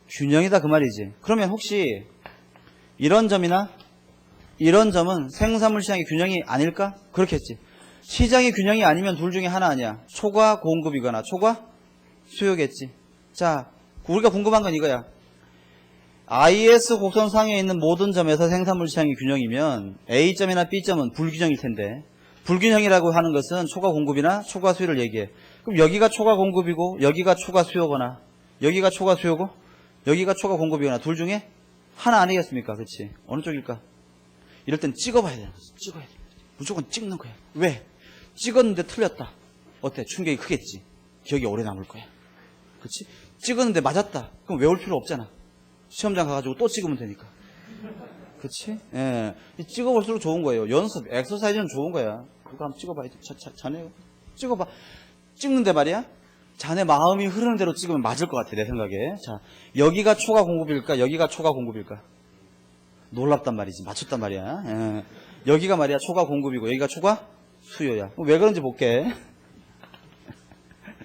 균형이다 그 말이지. 그러면 혹시 이런 점이나 이런 점은 생산물 시장의 균형이 아닐까? 그렇겠지. 시장의 균형이 아니면 둘 중에 하나 아니야. 초과 공급이거나 초과 수요겠지. 자, 우리가 궁금한 건 이거야. IS 곡선상에 있는 모든 점에서 생산물 시장이 균형이면 A점이나 B점은 불균형일 텐데, 불균형이라고 하는 것은 초과 공급이나 초과 수요를 얘기해. 그럼 여기가 초과 공급이고 여기가 초과 수요거나 여기가 초과 수요고 여기가 초과 공급이거나 둘 중에 하나 아니겠습니까? 그렇지? 어느 쪽일까? 이럴 땐 찍어봐야 돼. 찍어야 돼. 무조건 찍는 거야. 왜? 찍었는데 틀렸다. 어때? 충격이 크겠지. 기억이 오래 남을 거야. 그렇지? 찍었는데 맞았다. 그럼 외울 필요 없잖아. 시험장 가가지고 또 찍으면 되니까. 그렇지? 예. 찍어볼수록 좋은 거예요. 연습, 엑서사이즈는 좋은 거야. 누가 한번 찍어봐. 자네 찍어봐. 찍는데 말이야. 자네 마음이 흐르는 대로 찍으면 맞을 것 같아, 내 생각에. 자, 여기가 초과 공급일까? 여기가 초과 공급일까? 놀랍단 말이지. 맞췄단 말이야. 예. 여기가 말이야 초과 공급이고 여기가 초과 수요야. 왜 그런지 볼게.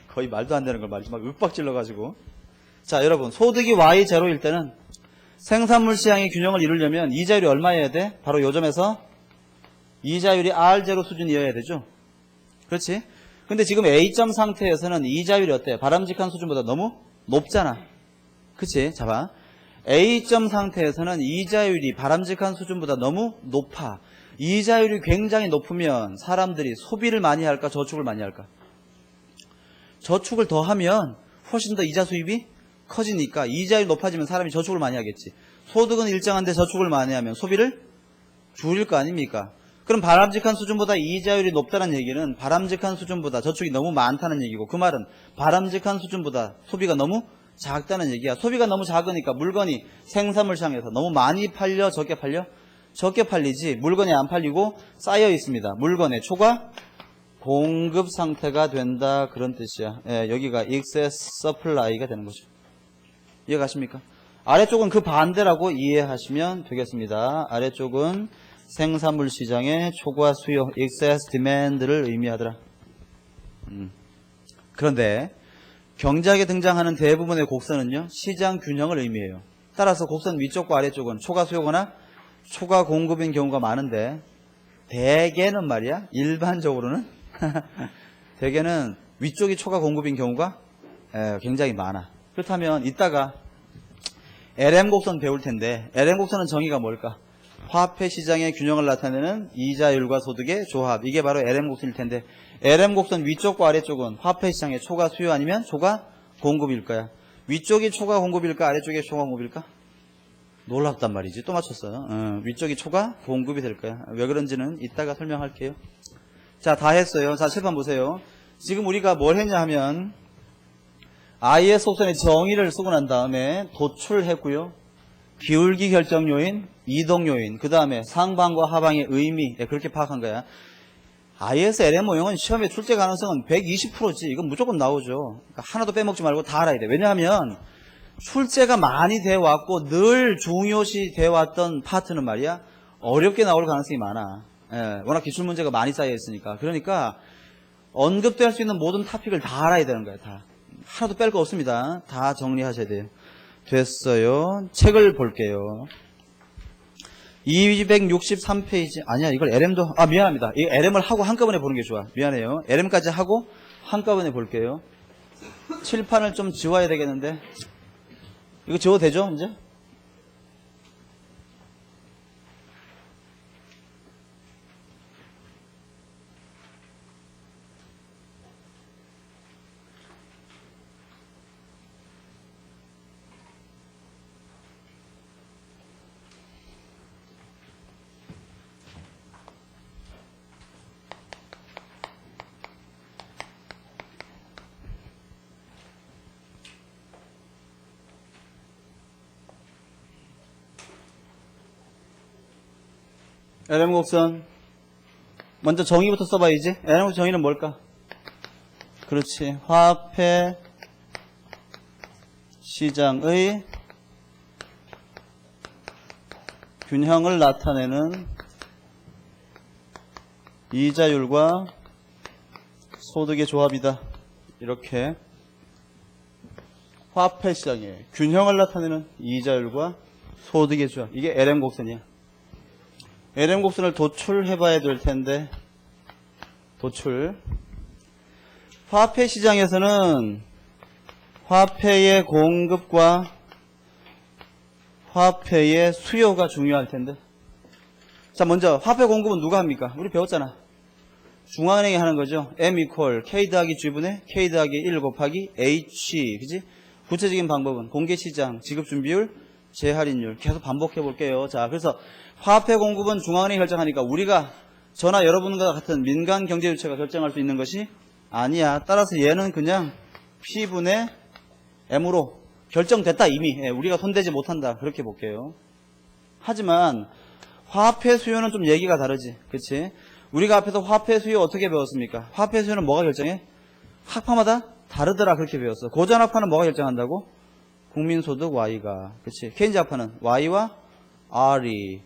거의 말도 안 되는 걸 말이지. 막 윽박 질러가지고. 자, 여러분, 소득이 Y0일 때는 생산물 시장의 균형을 이루려면 이자율이 얼마여야 돼? 바로 요 점에서 이자율이 R0 수준이어야 되죠. 그렇지? 근데 지금 A점 상태에서는 이자율이 어때? 바람직한 수준보다 너무 높잖아. 그치? 자, 봐. A점 상태에서는 이자율이 바람직한 수준보다 너무 높아. 이자율이 굉장히 높으면 사람들이 소비를 많이 할까? 저축을 많이 할까? 저축을 더 하면 훨씬 더 이자 수입이 커지니까 이자율이 높아지면 사람이 저축을 많이 하겠지. 소득은 일정한데 저축을 많이 하면 소비를 줄일 거 아닙니까? 그럼 바람직한 수준보다 이자율이 높다는 얘기는 바람직한 수준보다 저축이 너무 많다는 얘기고, 그 말은 바람직한 수준보다 소비가 너무 작다는 얘기야. 소비가 너무 작으니까 물건이 생산물 시장에서 너무 많이 팔려? 적게 팔려? 적게 팔리지. 물건이 안 팔리고 쌓여 있습니다. 물건의 초과 공급 상태가 된다, 그런 뜻이야. 예, 여기가 excess supply가 되는 거죠. 이해가십니까? 아래쪽은 그 반대라고 이해하시면 되겠습니다. 아래쪽은 생산물 시장의 초과 수요, excess demand를 의미하더라. 그런데 경제학에 등장하는 대부분의 곡선은요, 시장 균형을 의미해요. 따라서 곡선 위쪽과 아래쪽은 초과 수요거나 초과 공급인 경우가 많은데, 대개는 말이야, 일반적으로는 대개는 위쪽이 초과 공급인 경우가 굉장히 많아. 그렇다면 이따가 LM 곡선 배울 텐데, LM 곡선은 정의가 뭘까? 화폐 시장의 균형을 나타내는 이자율과 소득의 조합. 이게 바로 LM 곡선일 텐데, LM 곡선 위쪽과 아래쪽은 화폐 시장의 초과 수요 아니면 초과 공급일 거야. 위쪽이 초과 공급일까? 아래쪽이 초과 공급일까? 놀랍단 말이지. 또 맞췄어. 위쪽이 초과 공급이 될 거야. 왜 그런지는 이따가 설명할게요. 자, 다 했어요. 자, 칠판 보세요. 지금 우리가 뭘 했냐 하면 IS 곡선의 정의를 쓰고 난 다음에 도출했고요. 기울기 결정 요인, 이동 요인, 그 다음에 상방과 하방의 의미, 그렇게 파악한 거야. IS LM 모형은 시험에 출제 가능성은 120%지. 이건 무조건 나오죠. 그러니까 하나도 빼먹지 말고 다 알아야 돼. 왜냐하면 출제가 많이 돼 왔고 늘 중요시 돼 왔던 파트는 말이야, 어렵게 나올 가능성이 많아. 워낙 기출 문제가 많이 쌓여 있으니까. 그러니까 언급될 수 있는 모든 토픽을 다 알아야 되는 거야. 다. 하나도 뺄 거 없습니다. 다 정리하셔야 돼요. 됐어요. 책을 볼게요. 263페이지. 아니야, 이걸 LM도, 미안합니다. 이 LM을 하고 한꺼번에 보는 게 좋아. 미안해요. LM까지 하고 한꺼번에 볼게요. 칠판을 좀 지워야 되겠는데. 이거 지워도 되죠, 이제? LM 곡선. 먼저 정의부터 써봐야지. LM 곡선 정의는 뭘까? 그렇지. 화폐 시장의 균형을 나타내는 이자율과 소득의 조합이다. 이렇게 화폐 시장의 균형을 나타내는 이자율과 소득의 조합. 이게 LM 곡선이야. LM 곡선을 도출해 봐야 될 텐데, 도출. 화폐 시장에서는 화폐의 공급과 화폐의 수요가 중요할 텐데. 자, 먼저 화폐 공급은 누가 합니까? 우리 배웠잖아. 중앙은행이 하는 거죠. M equal K 더하기 G분의 K 더하기 1 곱하기 H. 그지? 구체적인 방법은 공개시장, 지급준비율, 재할인율 계속 반복해 볼게요. 자, 그래서 화폐 공급은 중앙은행이 결정하니까 우리가 저나 여러분과 같은 민간 경제주체가 결정할 수 있는 것이 아니야. 따라서 얘는 그냥 P분의 M으로 결정됐다 이미. 우리가 손대지 못한다. 그렇게 볼게요. 하지만 화폐 수요는 좀 얘기가 다르지. 그치? 우리가 앞에서 화폐 수요 어떻게 배웠습니까? 화폐 수요는 뭐가 결정해? 학파마다 다르더라. 그렇게 배웠어. 고전 학파는 뭐가 결정한다고? 국민소득 Y가. 그치? 케인즈 학파는 Y와 R이.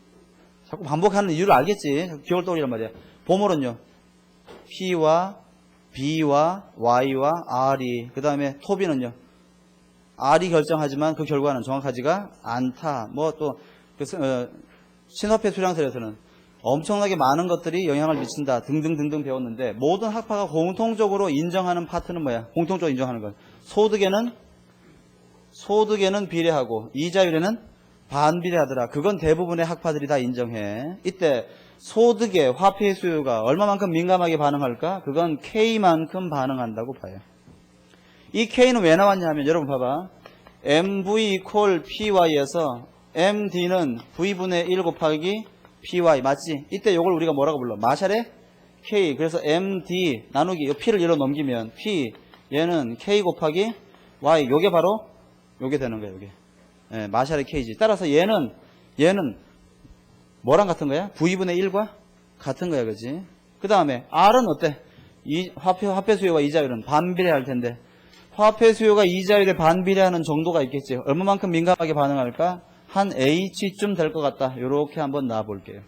자꾸 반복하는 이유를 알겠지. 기억을 떠올리란 말이야. 보물은요. P와 B와 Y와 R이. 그 다음에 토비는요. R이 결정하지만 그 결과는 정확하지가 않다. 뭐 또 신화폐 수량설에서는 엄청나게 많은 것들이 영향을 미친다. 등등등등 배웠는데 모든 학파가 공통적으로 인정하는 파트는 뭐야? 공통적으로 인정하는 건 소득에는 비례하고 이자율에는 반비례하더라. 그건 대부분의 학파들이 다 인정해. 이때 소득의 화폐 수요가 얼마만큼 민감하게 반응할까? 그건 K만큼 반응한다고 봐요. 이 K는 왜 나왔냐 하면 여러분 봐봐. MV equal PY에서 MD는 V분의 1 곱하기 PY 맞지? 이때 이걸 우리가 뭐라고 불러? 마샬의 K. 그래서 MD 나누기 이 P를 얘로 넘기면 P 얘는 K 곱하기 Y. 요게 바로 요게 되는 거야. 요게. 예, 마샬의 K지. 따라서 얘는 뭐랑 같은 거야? V분의 1과 같은 거야. 그지? 그 다음에 R은 어때? 이 화폐 수요와 이자율은 반비례할 텐데 화폐 수요가 이자율에 반비례하는 정도가 있겠지. 얼마만큼 민감하게 반응할까? 한 H쯤 될 것 같다. 이렇게 한번 놔볼게요.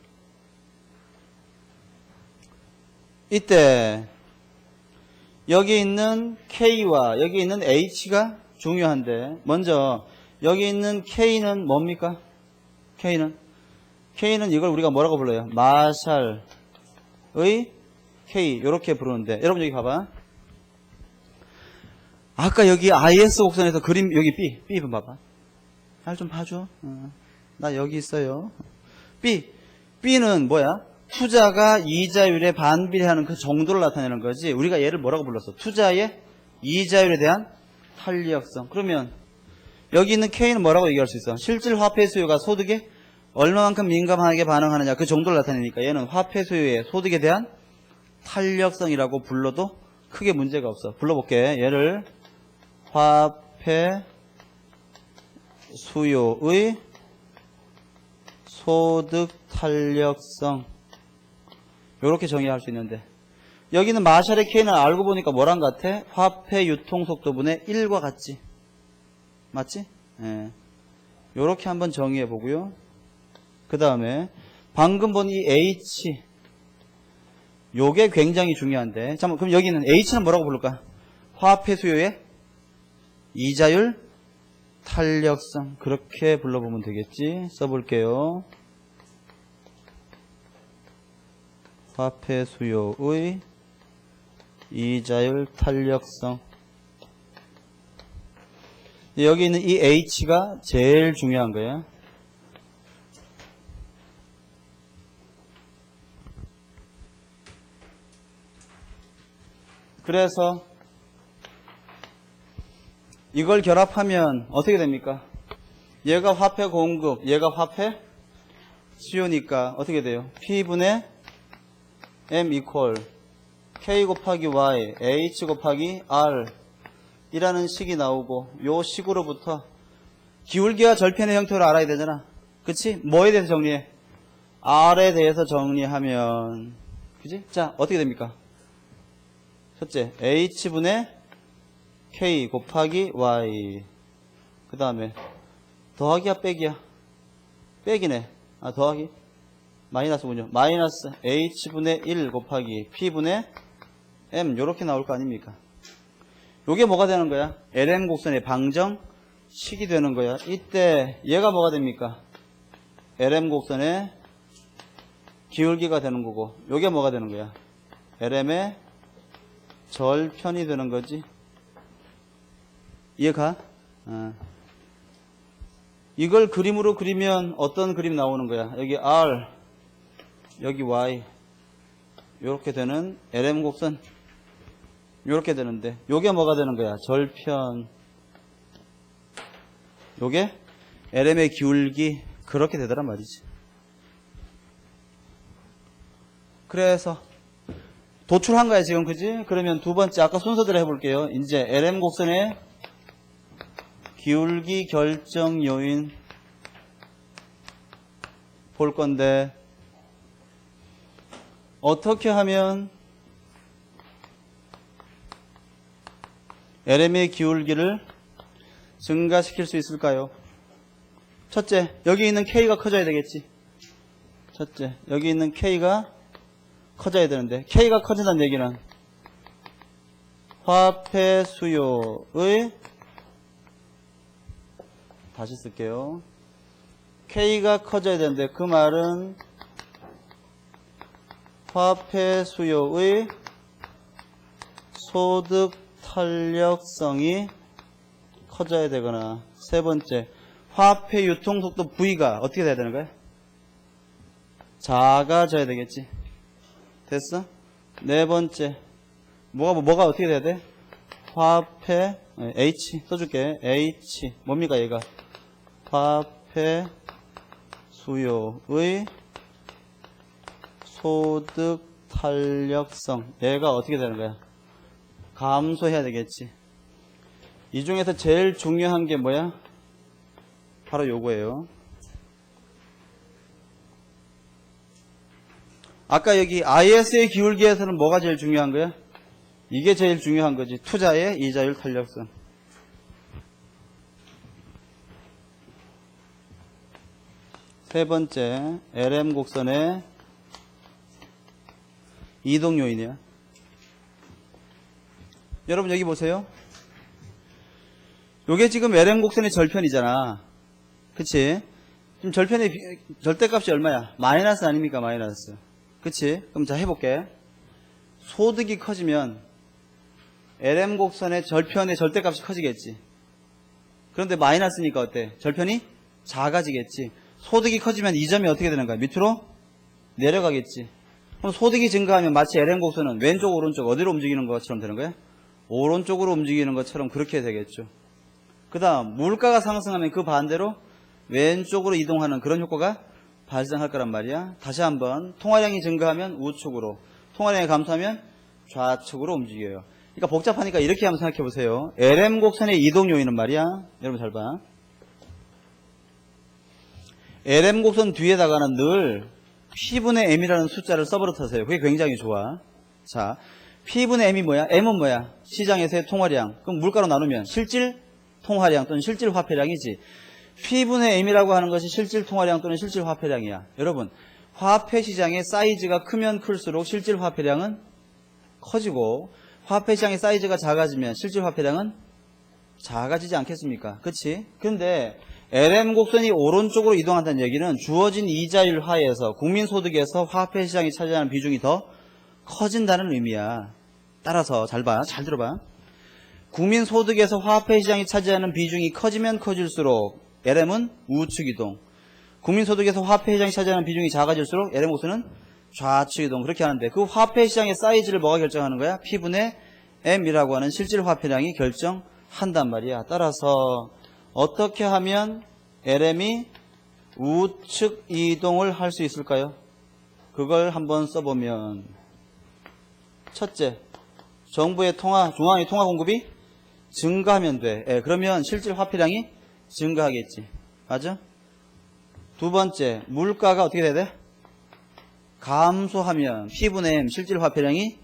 이때 여기 있는 K와 여기 있는 H가 중요한데 먼저 여기 있는 K는 뭡니까? K는 이걸 우리가 뭐라고 불러요? 마샬의 K 이렇게 부르는데 여러분 여기 봐봐. 아까 여기 IS 곡선에서 그림 여기 B 좀 봐봐. 잘 좀 봐줘. 나 여기 있어요. B는 뭐야? 투자가 이자율에 반비례하는 그 정도를 나타내는 거지. 우리가 얘를 뭐라고 불렀어? 투자의 이자율에 대한 탄력성. 그러면 여기 있는 K는 뭐라고 얘기할 수 있어? 실질 화폐 수요가 소득에 얼마만큼 민감하게 반응하느냐 그 정도를 나타내니까 얘는 화폐 수요의 소득에 대한 탄력성이라고 불러도 크게 문제가 없어. 불러볼게. 얘를 화폐 수요의 소득 탄력성 이렇게 정의할 수 있는데 여기는 마샬의 K는 알고 보니까 뭐랑 같아? 화폐 유통속도분의 1과 같지? 맞지? 예. 이렇게 한번 정의해 보고요. 그 다음에 방금 본 이 H 요게 굉장히 중요한데 잠깐만 그럼 여기는 H는 뭐라고 부를까? 화폐 수요의 이자율 탄력성 그렇게 불러보면 되겠지. 써볼게요. 화폐 수요의 이자율 탄력성 여기 있는 이 H가 제일 중요한 거야. 그래서 이걸 결합하면 어떻게 됩니까? 얘가 화폐 공급, 얘가 화폐 수요니까 어떻게 돼요? P분의 M equal K 곱하기 Y, H 곱하기 R 이라는 식이 나오고 요 식으로부터 기울기와 절편의 형태로 알아야 되잖아. 그치? 뭐에 대해서 정리해? R에 대해서 정리하면 그치? 자 어떻게 됩니까? 첫째 H분의 K 곱하기 Y 그 다음에 더하기야 빼기야? 빼기네. 아 더하기? 마이너스군요. 마이너스 H분의 1 곱하기 P분의 M 요렇게 나올 거 아닙니까? 요게 뭐가 되는 거야? LM 곡선의 방정식이 되는 거야. 이때 얘가 뭐가 됩니까? LM 곡선의 기울기가 되는 거고 요게 뭐가 되는 거야? LM의 절편이 되는 거지. 이해가? 이걸 그림으로 그리면 어떤 그림 나오는 거야? 여기 R 여기 Y 요렇게 되는 LM 곡선 요렇게 되는데 요게 뭐가 되는 거야? 절편. 요게 LM의 기울기 그렇게 되더란 말이지. 그래서 도출한 거야 지금, 그지? 그러면 두 번째 아까 순서대로 해볼게요. 이제 LM 곡선의 기울기 결정 요인 볼 건데, 어떻게 하면 LM의 기울기를 증가시킬 수 있을까요? 첫째, 여기 있는 K가 커져야 되겠지. 첫째, 여기 있는 K가 커져야 되는데, K가 커진다는 얘기는 화폐 수요의, 다시 쓸게요. K가 커져야 되는데, 그 말은 화폐 수요의 소득 탄력성이 커져야 되거나, 세 번째, 화폐 유통 속도 V가 어떻게 돼야 되는 거야? 작아져야 되겠지. 됐어? 네 번째, 뭐가 어떻게 돼야 돼? 화폐, H 써줄게. H 뭡니까 얘가? 화폐 수요의 소득 탄력성, 얘가 어떻게 되는 거야? 감소해야 되겠지. 이 중에서 제일 중요한 게 뭐야? 바로 요거예요. 아까 여기 IS의 기울기에서는 뭐가 제일 중요한 거야? 이게 제일 중요한 거지. 투자의 이자율 탄력성. 세 번째, LM 곡선의 이동 요인이야. 여러분 여기 보세요. 요게 지금 LM 곡선의 절편이잖아. 그치? 지금 절편의 절대값이 얼마야? 마이너스 아닙니까? 마이너스. 그치? 그럼 자 해볼게. 소득이 커지면 LM 곡선의 절편의 절대값이 커지겠지. 그런데 마이너스니까 어때? 절편이 작아지겠지. 소득이 커지면 이 점이 어떻게 되는 거야? 밑으로 내려가겠지. 그럼 소득이 증가하면 마치 LM 곡선은 왼쪽 오른쪽 어디로 움직이는 것처럼 되는 거야? 오른쪽으로 움직이는 것처럼 그렇게 되겠죠. 그 다음 물가가 상승하면 그 반대로 왼쪽으로 이동하는 그런 효과가 발생할 거란 말이야. 다시 한번, 통화량이 증가하면 우측으로, 통화량이 감소하면 좌측으로 움직여요. 그러니까 복잡하니까 이렇게 한번 생각해 보세요. LM 곡선의 이동 요인은 말이야. 여러분 잘 봐. LM 곡선 뒤에다가는 늘 P분의 M이라는 숫자를 써버릇하세요. 그게 굉장히 좋아. 자, P분의 M이 뭐야? M은 뭐야? 시장에서의 통화량. 그럼 물가로 나누면 실질 통화량 또는 실질 화폐량이지. P분의 M이라고 하는 것이 실질 통화량 또는 실질 화폐량이야. 여러분, 화폐 시장의 사이즈가 크면 클수록 실질 화폐량은 커지고, 화폐 시장의 사이즈가 작아지면 실질 화폐량은 작아지지 않겠습니까? 그치? 근데 LM 곡선이 오른쪽으로 이동한다는 얘기는 주어진 이자율 하에서 국민소득에서 화폐 시장이 차지하는 비중이 더 커진다는 의미야. 따라서 잘 봐. 잘 들어봐. 국민소득에서 화폐 시장이 차지하는 비중이 커지면 커질수록 LM은 우측 이동, 국민소득에서 화폐 시장이 차지하는 비중이 작아질수록 LM 곡선은 좌측 이동, 그렇게 하는데, 그 화폐 시장의 사이즈를 뭐가 결정하는 거야? P분의 M이라고 하는 실질 화폐량이 결정한단 말이야. 따라서 어떻게 하면 LM이 우측 이동을 할 수 있을까요? 그걸 한번 써보면, 첫째, 정부의 중앙의 통화 공급이 증가하면 돼. 그러면 실질 화폐량이 증가하겠지. 맞아? 두 번째, 물가가 어떻게 돼야 돼? 감소하면 P분의 M 실질 화폐량이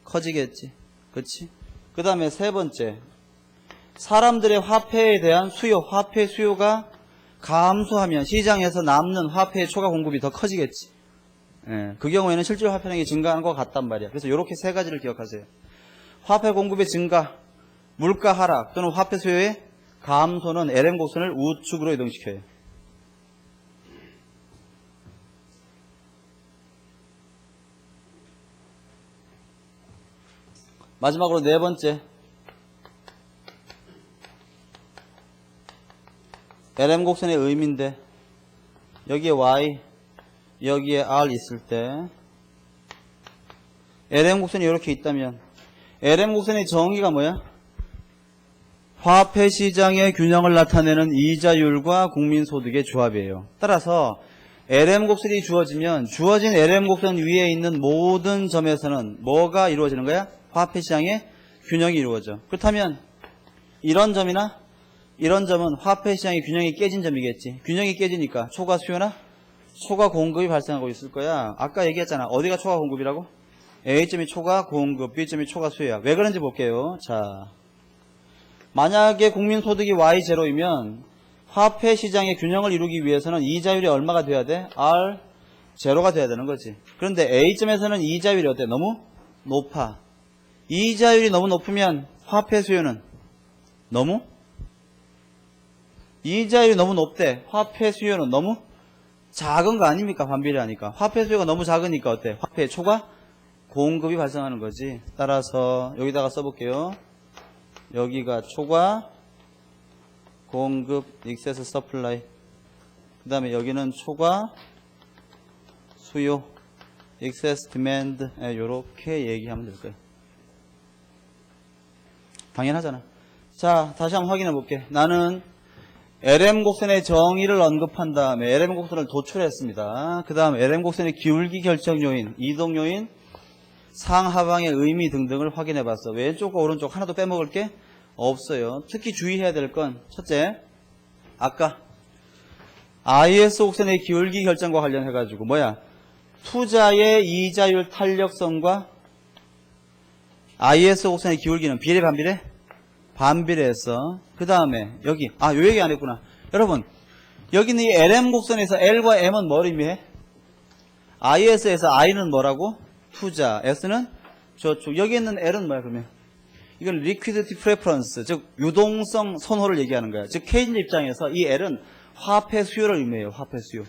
커지겠지. 그치? 그 다음에 세 번째, 사람들의 화폐에 대한 수요, 화폐 수요가 감소하면 시장에서 남는 화폐의 초과 공급이 더 커지겠지. 그 경우에는 실질 화폐량이 증가하는 것 같단 말이야. 그래서 이렇게 세 가지를 기억하세요. 화폐 공급의 증가, 물가 하락 또는 화폐 수요의 감소는 LM 곡선을 우측으로 이동시켜요. 마지막으로 네 번째, LM 곡선의 의미인데, 여기에 Y, 여기에 R 있을 때 LM 곡선이 이렇게 있다면 LM 곡선의 정의가 뭐야? 화폐 시장의 균형을 나타내는 이자율과 국민소득의 조합이에요. 따라서 LM 곡선이 주어지면 주어진 LM 곡선 위에 있는 모든 점에서는 뭐가 이루어지는 거야? 화폐 시장의 균형이 이루어져. 그렇다면 이런 점이나 이런 점은 화폐 시장의 균형이 깨진 점이겠지. 균형이 깨지니까 초과 수요나 초과 공급이 발생하고 있을 거야. 아까 얘기했잖아. 어디가 초과 공급이라고? A점이 초과 공급, B점이 초과 수요야. 왜 그런지 볼게요. 자, 만약에 국민소득이 Y0이면 화폐 시장의 균형을 이루기 위해서는 이자율이 얼마가 돼야 돼? R0가 돼야 되는 거지. 그런데 A점에서는 이자율이 어때? 너무 높아. 이자율이 너무 높으면 화폐 수요는 이자율이 너무 높대. 화폐 수요는 너무 작은 거 아닙니까? 반비례하니까. 화폐 수요가 너무 작으니까 어때? 화폐 초과 공급이 발생하는 거지. 따라서 여기다가 써볼게요. 여기가 초과 공급 excess supply, 그 다음에 여기는 초과 수요 excess demand, 이렇게 얘기하면 될 거예요. 당연하잖아. 자, 다시 한번 확인해 볼게. 나는 LM 곡선의 정의를 언급한 다음에 LM 곡선을 도출했습니다. 그 다음 LM 곡선의 기울기 결정 요인, 이동 요인, 상하방의 의미 등등을 확인해 봤어. 왼쪽과 오른쪽 하나도 빼먹을 게 없어요. 특히 주의해야 될 건 첫째, 아까 IS 곡선의 기울기 결정과 관련해 가지고 투자의 이자율 탄력성과 IS 곡선의 기울기는 비례 반비례? 반비례했어. 그 다음에 여기 요 얘기 안 했구나. 여러분, 여기는 이 LM 곡선에서 L과 M은 뭘 의미해? IS에서 I는 뭐라고? 투자. S는 저쪽. 여기 있는 L은 뭐야 그러면? 이건 liquidity preference, 즉 유동성 선호를 얘기하는 거야. 즉 케이슨 입장에서 이 L은 화폐 수요를 의미해요. 화폐 수요.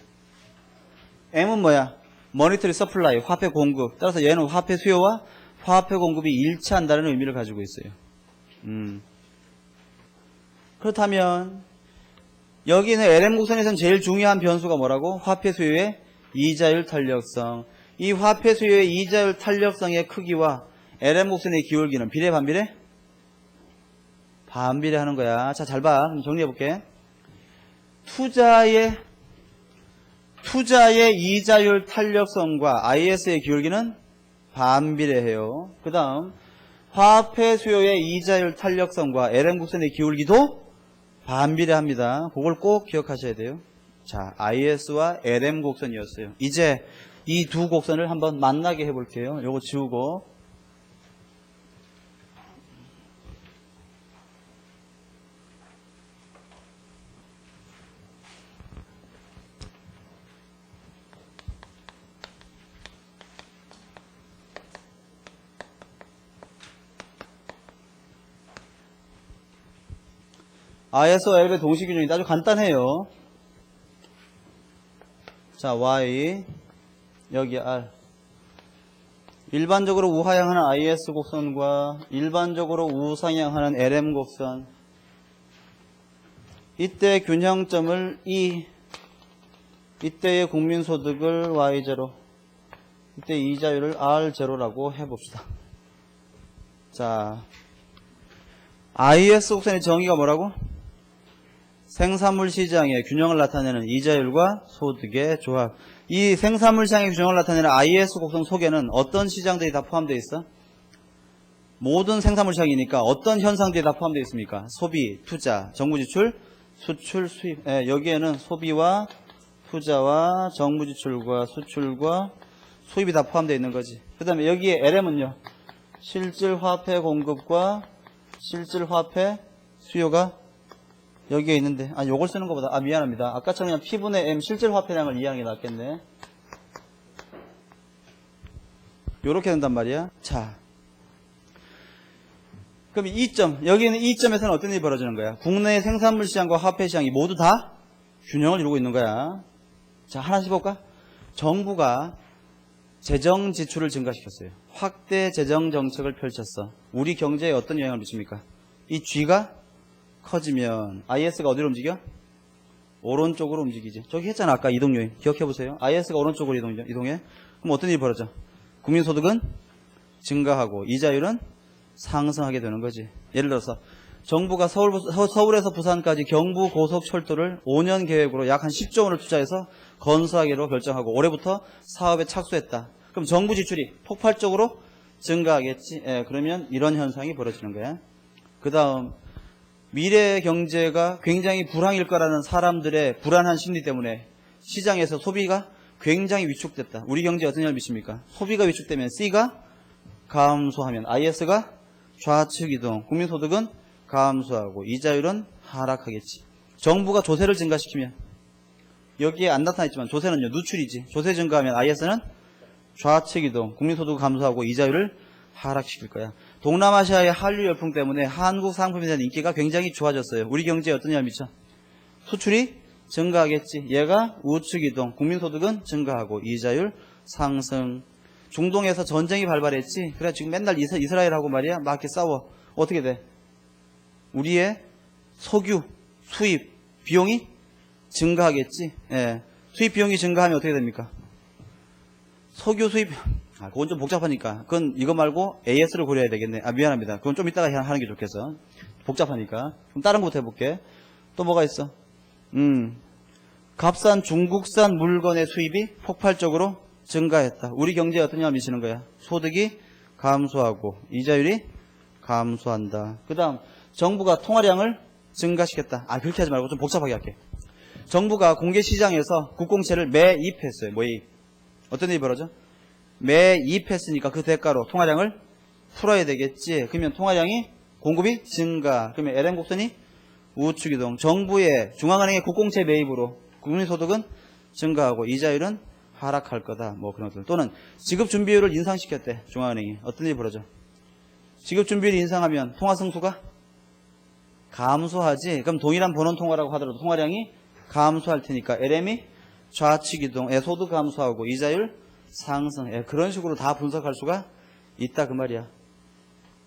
M은 뭐야? monetary supply, 화폐 공급. 따라서 얘는 화폐 수요와 화폐 공급이 일치한다는 의미를 가지고 있어요. 그렇다면 여기는 LM 곡선에서는 제일 중요한 변수가 뭐라고? 화폐 수요의 이자율 탄력성. 이 화폐 수요의 이자율 탄력성의 크기와 LM 곡선의 기울기는 비례 반비례? 반비례 하는 거야. 자, 잘 봐. 그럼 정리해 볼게. 투자의 이자율 탄력성과 IS의 기울기는 반비례해요. 그 다음 화폐 수요의 이자율 탄력성과 LM 곡선의 기울기도 반비례합니다. 그걸 꼭 기억하셔야 돼요. 자, IS와 LM 곡선이었어요. 이제 이 두 곡선을 한번 만나게 해볼게요. 요거 지우고. IS와 L의 동시균형이 아주 간단해요. 자, Y, 여기 R. 일반적으로 우하향하는 IS 곡선과 일반적으로 우상향하는 LM 곡선. 이때 균형점을 E, 이때의 국민소득을 Y0, 이때 이자율을 R0라고 해봅시다. 자, IS 곡선의 정의가 뭐라고? 생산물 시장의 균형을 나타내는 이자율과 소득의 조합. 이 생산물 시장의 균형을 나타내는 IS 곡선 속에는 어떤 시장들이 다 포함되어 있어? 모든 생산물 시장이니까 어떤 현상들이 다 포함되어 있습니까? 소비, 투자, 정부지출, 수출, 수입. 여기에는 소비와 투자와 정부지출과 수출과 수입이 다 포함되어 있는 거지. 그 다음에 여기에 LM은요, 실질화폐 공급과 실질화폐 수요가 여기에 있는데, 요걸 쓰는 것보다, 미안합니다. 아까처럼 그냥 P분의 M 실질화폐량을 이해하는 게 낫겠네. 요렇게 된단 말이야. 자. 그럼 여기는 이 점에서는 어떤 일이 벌어지는 거야? 국내 생산물 시장과 화폐 시장이 모두 다 균형을 이루고 있는 거야. 자, 하나씩 볼까? 정부가 재정 지출을 증가시켰어요. 확대 재정 정책을 펼쳤어. 우리 경제에 어떤 영향을 미칩니까? 이 G가 커지면 IS가 어디로 움직여? 오른쪽으로 움직이지. 저기 했잖아. 아까 이동요인. 기억해보세요. IS가 오른쪽으로 이동해. 그럼 어떤 일이 벌어져? 국민소득은 증가하고 이자율은 상승하게 되는 거지. 예를 들어서 정부가 서울에서 부산까지 경부 고속철도를 5년 계획으로 약 한 10조 원을 투자해서 건설하기로 결정하고 올해부터 사업에 착수했다. 그럼 정부 지출이 폭발적으로 증가하겠지. 예, 그러면 이런 현상이 벌어지는 거야. 그 다음 미래 경제가 굉장히 불황일 거라는 사람들의 불안한 심리 때문에 시장에서 소비가 굉장히 위축됐다. 우리 경제에 어떤 영향을 미칩니까? 소비가 위축되면 C가 감소하면 IS가 좌측 이동, 국민소득은 감소하고 이자율은 하락하겠지. 정부가 조세를 증가시키면 여기에 안 나타나있지만 조세는요 누출이지. 조세 증가하면 IS는 좌측 이동, 국민소득 감소하고 이자율을 하락시킬 거야. 동남아시아의 한류 열풍 때문에 한국 상품에 대한 인기가 굉장히 좋아졌어요. 우리 경제에 어떤 영향을 미쳐? 수출이 증가하겠지. 얘가 우측 이동, 국민소득은 증가하고 이자율 상승. 중동에서 전쟁이 발발했지. 그래 지금 맨날 이스라엘하고 말이야 막 이렇게 싸워. 어떻게 돼? 우리의 석유 수입 비용이 증가하겠지. 예. 수입 비용이 증가하면 어떻게 됩니까? 석유 수입, 그건 좀 복잡하니까. 그건 이거 말고 AS를 고려해야 되겠네. 미안합니다. 그건 좀 이따가 하는 게 좋겠어. 복잡하니까. 그럼 다른 것부터 해볼게. 또 뭐가 있어? 값싼 중국산 물건의 수입이 폭발적으로 증가했다. 우리 경제에 어떤 영향을 미치는 거야? 소득이 감소하고 이자율이 감소한다. 그 다음 정부가 통화량을 증가시켰다. 그렇게 하지 말고 좀 복잡하게 할게. 정부가 공개시장에서 국공채를 매입했어요. 매입. 어떤 일이 벌어져? 매입했으니까 그 대가로 통화량을 풀어야 되겠지. 그러면 통화량이 공급이 증가. 그러면 LM 곡선이 우측 이동. 정부의 중앙은행의 국공채 매입으로 국민소득은 증가하고 이자율은 하락할 거다. 뭐 그런 것들. 또는 지급준비율을 인상시켰대. 중앙은행이. 어떤 일이 벌어져? 지급준비율을 인상하면 통화승수가 감소하지. 그럼 동일한 본원통화라고 하더라도 통화량이 감소할 테니까 LM이 좌측 이동, 소득 감소하고 이자율 상승. 그런 식으로 다 분석할 수가 있다 그 말이야.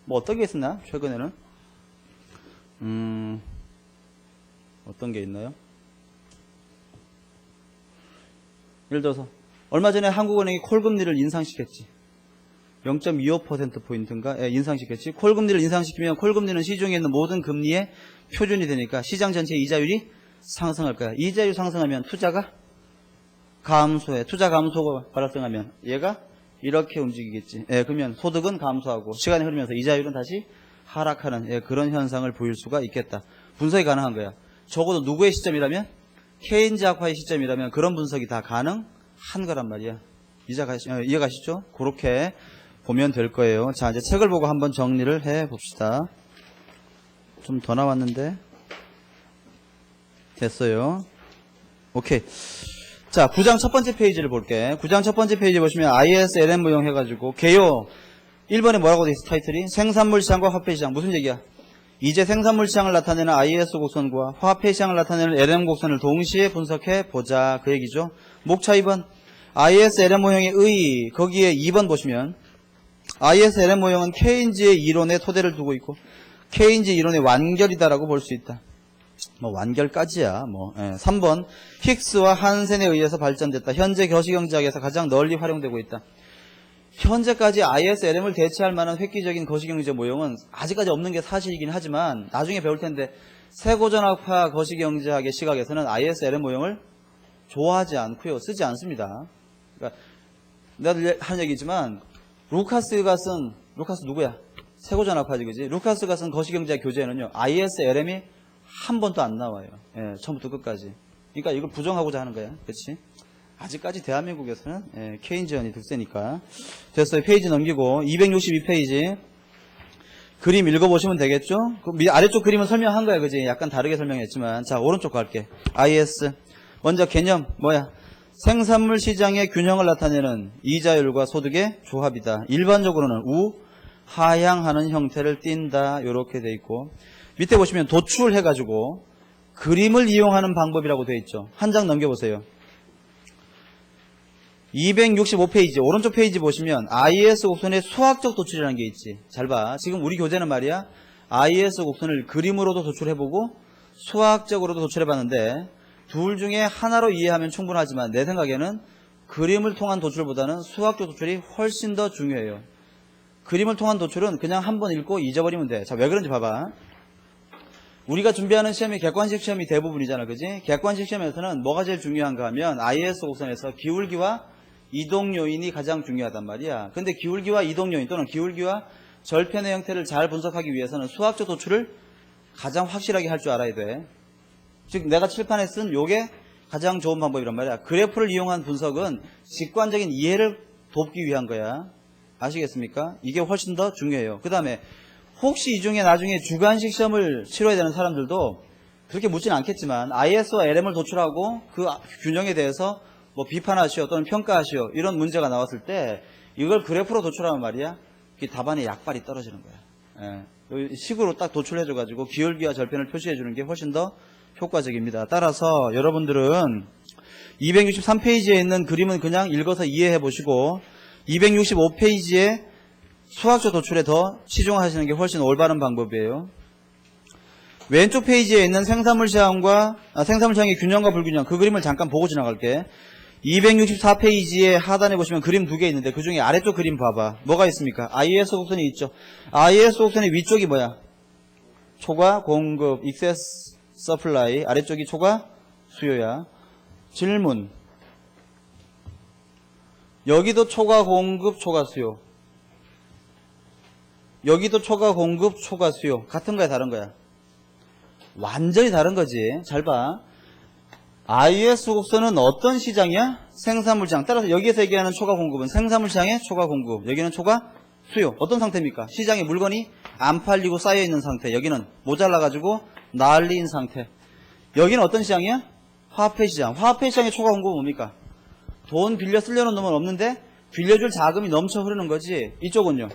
뭐 어떤 게 있었나? 최근에는 어떤 게 있나요? 예를 들어서 얼마 전에 한국은행이 콜금리를 인상시켰지. 0.25%포인트인가? 인상시켰지. 콜금리를 인상시키면 콜금리는 시중에 있는 모든 금리의 표준이 되니까 시장 전체 이자율이 상승할 거야. 이자율 상승하면 투자가 감소해. 투자 감소가 발생하면 얘가 이렇게 움직이겠지. 그러면 소득은 감소하고 시간이 흐르면서 이자율은 다시 하락하는 그런 현상을 보일 수가 있겠다. 분석이 가능한 거야. 적어도 누구의 시점이라면? 케인즈학파의 시점이라면 그런 분석이 다 가능한 거란 말이야. 이해가시죠? 그렇게 보면 될 거예요. 자, 이제 책을 보고 한번 정리를 해 봅시다. 좀 더 나왔는데. 됐어요. 오케이. 자, 9장 첫 번째 페이지를 볼게. 9장 첫 번째 페이지 보시면 IS, LM 모형 해가지고 개요. 1번에 뭐라고 돼 있어? 타이틀이? 생산물 시장과 화폐 시장. 무슨 얘기야? 이제 생산물 시장을 나타내는 IS 곡선과 화폐 시장을 나타내는 LM 곡선을 동시에 분석해 보자. 그 얘기죠. 목차 2번. IS, LM 모형의 의. 거기에 2번 보시면 IS, LM 모형은 케인즈의 이론에 토대를 두고 있고 케인즈 이론의 완결이다라고 볼 수 있다. 뭐 완결까지야. 3번 힉스와 한센에 의해서 발전됐다. 현재 거시경제학에서 가장 널리 활용되고 있다. 현재까지 IS, LM을 대체할 만한 획기적인 거시경제 모형은 아직까지 없는 게 사실이긴 하지만 나중에 배울 텐데 세고전학파 거시경제학의 시각에서는 IS, LM 모형을 좋아하지 않고요. 쓰지 않습니다. 그러니까 내가 하는 얘기지만 루카스 누구야? 세고전학파지, 그지? 루카스가 쓴 거시경제학 교재에는요, IS, LM이 한 번도 안 나와요. 처음부터 끝까지. 그러니까 이걸 부정하고자 하는 거야. 그렇지? 아직까지 대한민국에서는 케인즈언이 득세니까. 됐어요. 페이지 넘기고 262페이지 그림 읽어보시면 되겠죠? 그 아래쪽 그림은 설명한 거야. 그지? 약간 다르게 설명했지만 자, 오른쪽 갈게. IS 먼저 개념 뭐야? 생산물 시장의 균형을 나타내는 이자율과 소득의 조합이다. 일반적으로는 우하향하는 형태를 띈다. 이렇게 돼 있고 밑에 보시면 도출해가지고 그림을 이용하는 방법이라고 되어 있죠. 한 장 넘겨보세요. 265페이지 오른쪽 페이지 보시면 IS 곡선의 수학적 도출이라는 게 있지. 잘 봐. 지금 우리 교재는 말이야 IS 곡선을 그림으로도 도출해보고 수학적으로도 도출해봤는데 둘 중에 하나로 이해하면 충분하지만 내 생각에는 그림을 통한 도출보다는 수학적 도출이 훨씬 더 중요해요. 그림을 통한 도출은 그냥 한 번 읽고 잊어버리면 돼. 자, 왜 그런지 봐봐. 우리가 준비하는 시험이 객관식 시험이 대부분이잖아, 그지? 객관식 시험에서는 뭐가 제일 중요한가 하면 IS 곡선에서 기울기와 이동 요인이 가장 중요하단 말이야. 근데 기울기와 이동 요인 또는 기울기와 절편의 형태를 잘 분석하기 위해서는 수학적 도출을 가장 확실하게 할 줄 알아야 돼. 즉 내가 칠판에 쓴 요게 가장 좋은 방법이란 말이야. 그래프를 이용한 분석은 직관적인 이해를 돕기 위한 거야. 아시겠습니까? 이게 훨씬 더 중요해요. 그 다음에 혹시 이 중에 나중에 주관식 시험을 치러야 되는 사람들도 그렇게 묻지는 않겠지만 IS와 LM을 도출하고 그 균형에 대해서 뭐 비판하시오 또는 평가하시오 이런 문제가 나왔을 때 이걸 그래프로 도출하면 말이야 답안에 약발이 떨어지는 거야. 이 식으로 딱 도출해줘가지고 기울기와 절편을 표시해주는 게 훨씬 더 효과적입니다. 따라서 여러분들은 263페이지에 있는 그림은 그냥 읽어서 이해해 보시고 265페이지에 수학적 도출에 더 치중하시는 게 훨씬 올바른 방법이에요. 왼쪽 페이지에 있는 생산물 시장의 균형과 불균형 그 그림을 잠깐 보고 지나갈게. 264페이지에 하단에 보시면 그림 두 개 있는데 그 중에 아래쪽 그림 봐봐. 뭐가 있습니까? IS 곡선이 있죠. IS 곡선의 위쪽이 뭐야? 초과 공급, excess supply. 아래쪽이 초과 수요야. 질문. 여기도 초과 공급, 초과 수요. 여기도 초과 공급, 초과 수요. 같은 거야, 다른 거야? 완전히 다른 거지. 잘 봐. IS 곡선은 어떤 시장이야? 생산물 시장. 따라서 여기에서 얘기하는 초과 공급은 생산물 시장의 초과 공급. 여기는 초과 수요. 어떤 상태입니까? 시장에 물건이 안 팔리고 쌓여있는 상태. 여기는 모자라가지고 난리인 상태. 여기는 어떤 시장이야? 화폐 시장. 화폐 시장의 초과 공급은 뭡니까? 돈 빌려 쓰려는 놈은 없는데 빌려줄 자금이 넘쳐 흐르는 거지. 이쪽은요.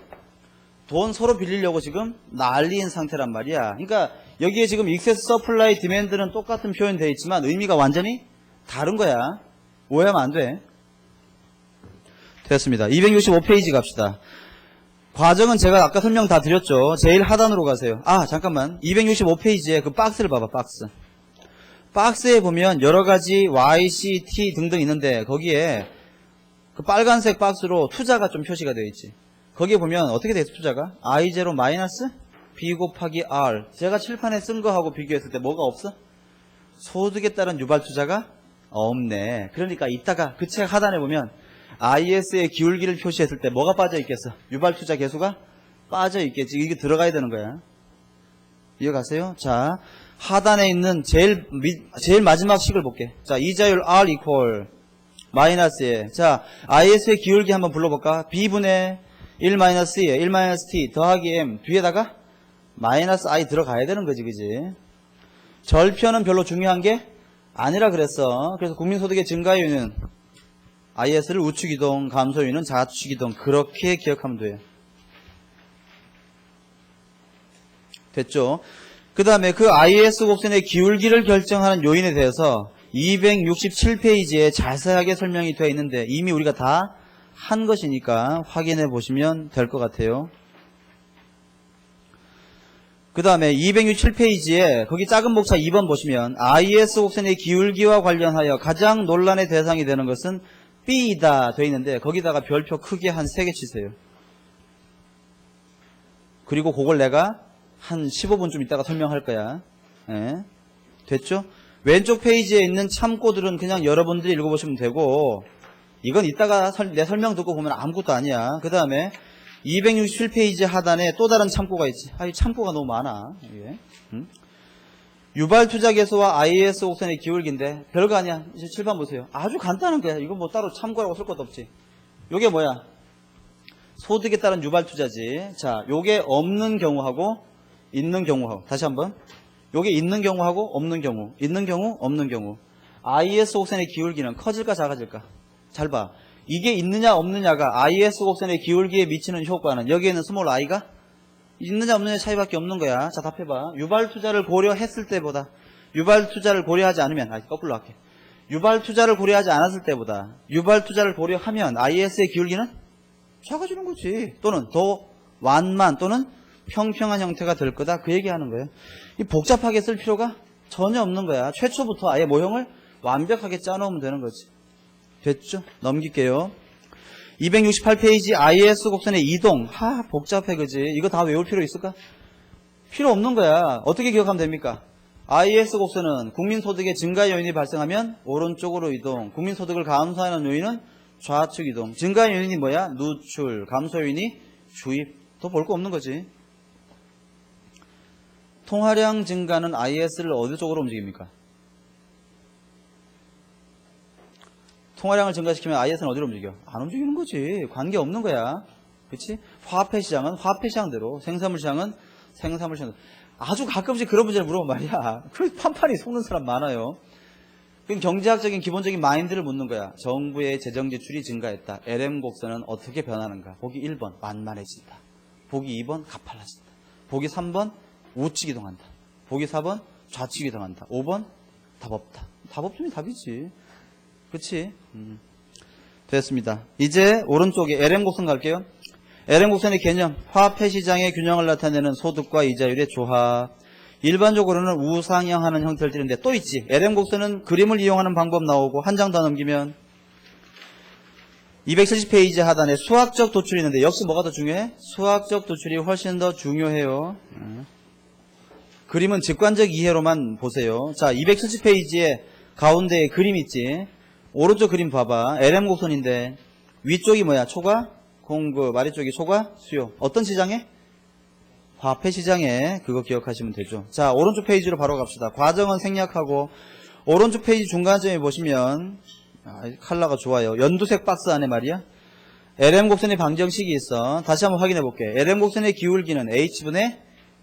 돈 서로 빌리려고 지금 난리인 상태란 말이야. 그러니까 여기에 지금 excess supply demand는 똑같은 표현 되어 있지만 의미가 완전히 다른 거야. 오해하면 안 돼. 됐습니다. 265페이지 갑시다. 과정은 제가 아까 설명 다 드렸죠. 제일 하단으로 가세요. 아 잠깐만. 265페이지에 그 박스를 봐봐. 박스. 박스에 보면 여러 가지 Y, C, T 등등 있는데 거기에 그 빨간색 박스로 투자가 좀 표시가 되어 있지. 거기에 보면 어떻게 돼 있어 투자가? I0 마이너스 B 곱하기 R. 제가 칠판에 쓴 거하고 비교했을 때 뭐가 없어? 소득에 따른 유발 투자가 없네. 그러니까 이따가 그 책 하단에 보면 IS의 기울기를 표시했을 때 뭐가 빠져 있겠어? 유발 투자 개수가 빠져 있겠지. 이게 들어가야 되는 거야. 이해가세요? 자, 하단에 있는 제일 마지막 식을 볼게. 자, 이자율 R equal 마이너스에. 자, IS의 기울기 한번 불러볼까? B분의 1 마이너스 2에 1 마이너스 T 더하기 M 뒤에다가 마이너스 I 들어가야 되는 거지, 그지? 절편은 별로 중요한 게 아니라 그랬어. 그래서 국민소득의 증가 요인은 IS를 우측이동, 감소 요인은 좌측이동. 그렇게 기억하면 돼요. 됐죠? 그 다음에 그 IS 곡선의 기울기를 결정하는 요인에 대해서 267페이지에 자세하게 설명이 되어 있는데 이미 우리가 다 한 것이니까 확인해 보시면 될 것 같아요. 그 다음에 267페이지에 거기 작은 복차 2번 보시면 IS 곡선의 기울기와 관련하여 가장 논란의 대상이 되는 것은 B이다 되어 있는데 거기다가 별표 크게 한 3개 치세요. 그리고 그걸 내가 한 15분쯤 있다가 설명할 거야. 예. 됐죠? 왼쪽 페이지에 있는 참고들은 그냥 여러분들이 읽어보시면 되고 이건 이따가 내 설명 듣고 보면 아무것도 아니야. 그 다음에 267페이지 하단에 또 다른 참고가 있지. 이 참고가 너무 많아. 이게. 유발 투자 개수와 IS 곡선의 기울기인데 별거 아니야. 이제 7번 보세요. 아주 간단한 거야. 이거 뭐 따로 참고라고 쓸 것도 없지. 요게 뭐야? 소득에 따른 유발 투자지. 자, 요게 없는 경우하고 있는 경우하고 다시 한번. 요게 있는 경우하고 없는 경우. 있는 경우, 없는 경우. IS 곡선의 기울기는 커질까 작아질까? 잘 봐. 이게 있느냐 없느냐가 IS 곡선의 기울기에 미치는 효과는 여기에는 스몰 i가 있느냐 없느냐 차이밖에 없는 거야. 자, 답해봐. 유발 투자를 고려했을 때보다 유발 투자를 고려하지 않으면 거꾸로 할게. 유발 투자를 고려하지 않았을 때보다 유발 투자를 고려하면 IS의 기울기는 작아지는 거지. 또는 더 완만 또는 평평한 형태가 될 거다. 그 얘기하는 거예요. 이 복잡하게 쓸 필요가 전혀 없는 거야. 최초부터 아예 모형을 완벽하게 짜놓으면 되는 거지. 됐죠? 넘길게요. 268페이지 IS 곡선의 이동. 복잡해, 그지? 이거 다 외울 필요 있을까? 필요 없는 거야. 어떻게 기억하면 됩니까? IS 곡선은 국민소득의 증가 요인이 발생하면 오른쪽으로 이동, 국민소득을 감소하는 요인은 좌측 이동. 증가 요인이 뭐야? 누출, 감소 요인이 주입. 더 볼 거 없는 거지. 통화량 증가는 IS를 어디 쪽으로 움직입니까? 통화량을 증가시키면 IS는 어디로 움직여? 안 움직이는 거지. 관계 없는 거야. 그치? 화폐 시장은 화폐 시장대로, 생산물 시장은 생산물 시장대로. 아주 가끔씩 그런 문제를 물어보면 말이야. 그래서 판판이 속는 사람 많아요. 그럼 경제학적인 기본적인 마인드를 묻는 거야. 정부의 재정 지출이 증가했다. LM 곡선은 어떻게 변하는가? 보기 1번 만만해진다. 보기 2번 가팔라진다. 보기 3번 우측 이동한다. 보기 4번 좌측 이동한다. 5번 답 없다. 답 없으면 답이지. 그치? 됐습니다. 이제 오른쪽에 LM 곡선 갈게요. LM 곡선의 개념, 화폐 시장의 균형을 나타내는 소득과 이자율의 조합. 일반적으로는 우상향하는 형태를 띠는데 또 있지. LM 곡선은 그림을 이용하는 방법 나오고 한 장 더 넘기면 270페이지 하단에 수학적 도출이 있는데 역시 뭐가 더 중요해? 수학적 도출이 훨씬 더 중요해요. 그림은 직관적 이해로만 보세요. 자, 270페이지에 가운데에 그림 있지. 오른쪽 그림 봐봐. LM 곡선인데 위쪽이 뭐야? 초과 공급, 아래쪽이 초과 수요. 어떤 시장에? 화폐 시장에. 그거 기억하시면 되죠. 자, 오른쪽 페이지로 바로 갑시다. 과정은 생략하고 오른쪽 페이지 중간점에 보시면 컬러가 좋아요. 연두색 박스 안에 말이야. LM 곡선의 방정식이 있어. 다시 한번 확인해 볼게. LM 곡선의 기울기는 H분의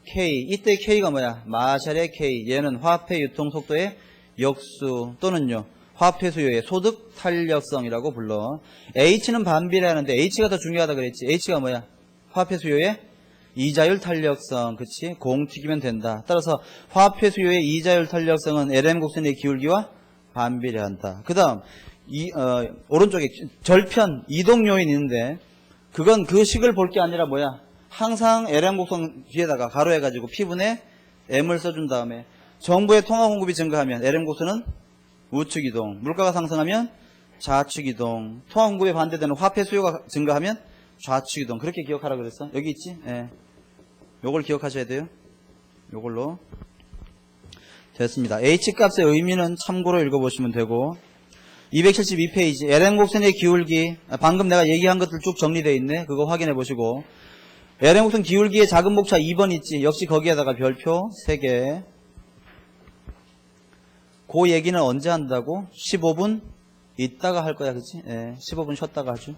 K. 이때 K가 뭐야? 마샬의 K. 얘는 화폐 유통 속도의 역수 또는요. 화폐 수요의 소득 탄력성이라고 불러. H는 반비례하는데 H가 더 중요하다 그랬지. H가 뭐야? 화폐 수요의 이자율 탄력성. 그치? 공 튀기면 된다. 따라서 화폐 수요의 이자율 탄력성은 LM 곡선의 기울기와 반비례한다. 그 다음 오른쪽에 절편 이동 요인이 있는데 그건 그 식을 볼 게 아니라 뭐야? 항상 LM 곡선 뒤에다가 가로해가지고 P분의 M을 써준 다음에 정부의 통화 공급이 증가하면 LM 곡선은 우측 이동, 물가가 상승하면 좌측 이동, 통화 공급에 반대되는 화폐 수요가 증가하면 좌측 이동. 그렇게 기억하라 그랬어. 여기 있지? 예. 요걸 기억하셔야 돼요. 요걸로. 됐습니다. H값의 의미는 참고로 읽어보시면 되고 272페이지 LM 곡선의 기울기 방금 내가 얘기한 것들 쭉 정리되어 있네. 그거 확인해 보시고 LM 곡선 기울기의 작은 목차 2번 있지. 역시 거기에다가 별표 3개. 그 얘기는 언제 한다고? 15분 있다가 할 거야. 그치? 예, 15분 쉬었다가 하죠.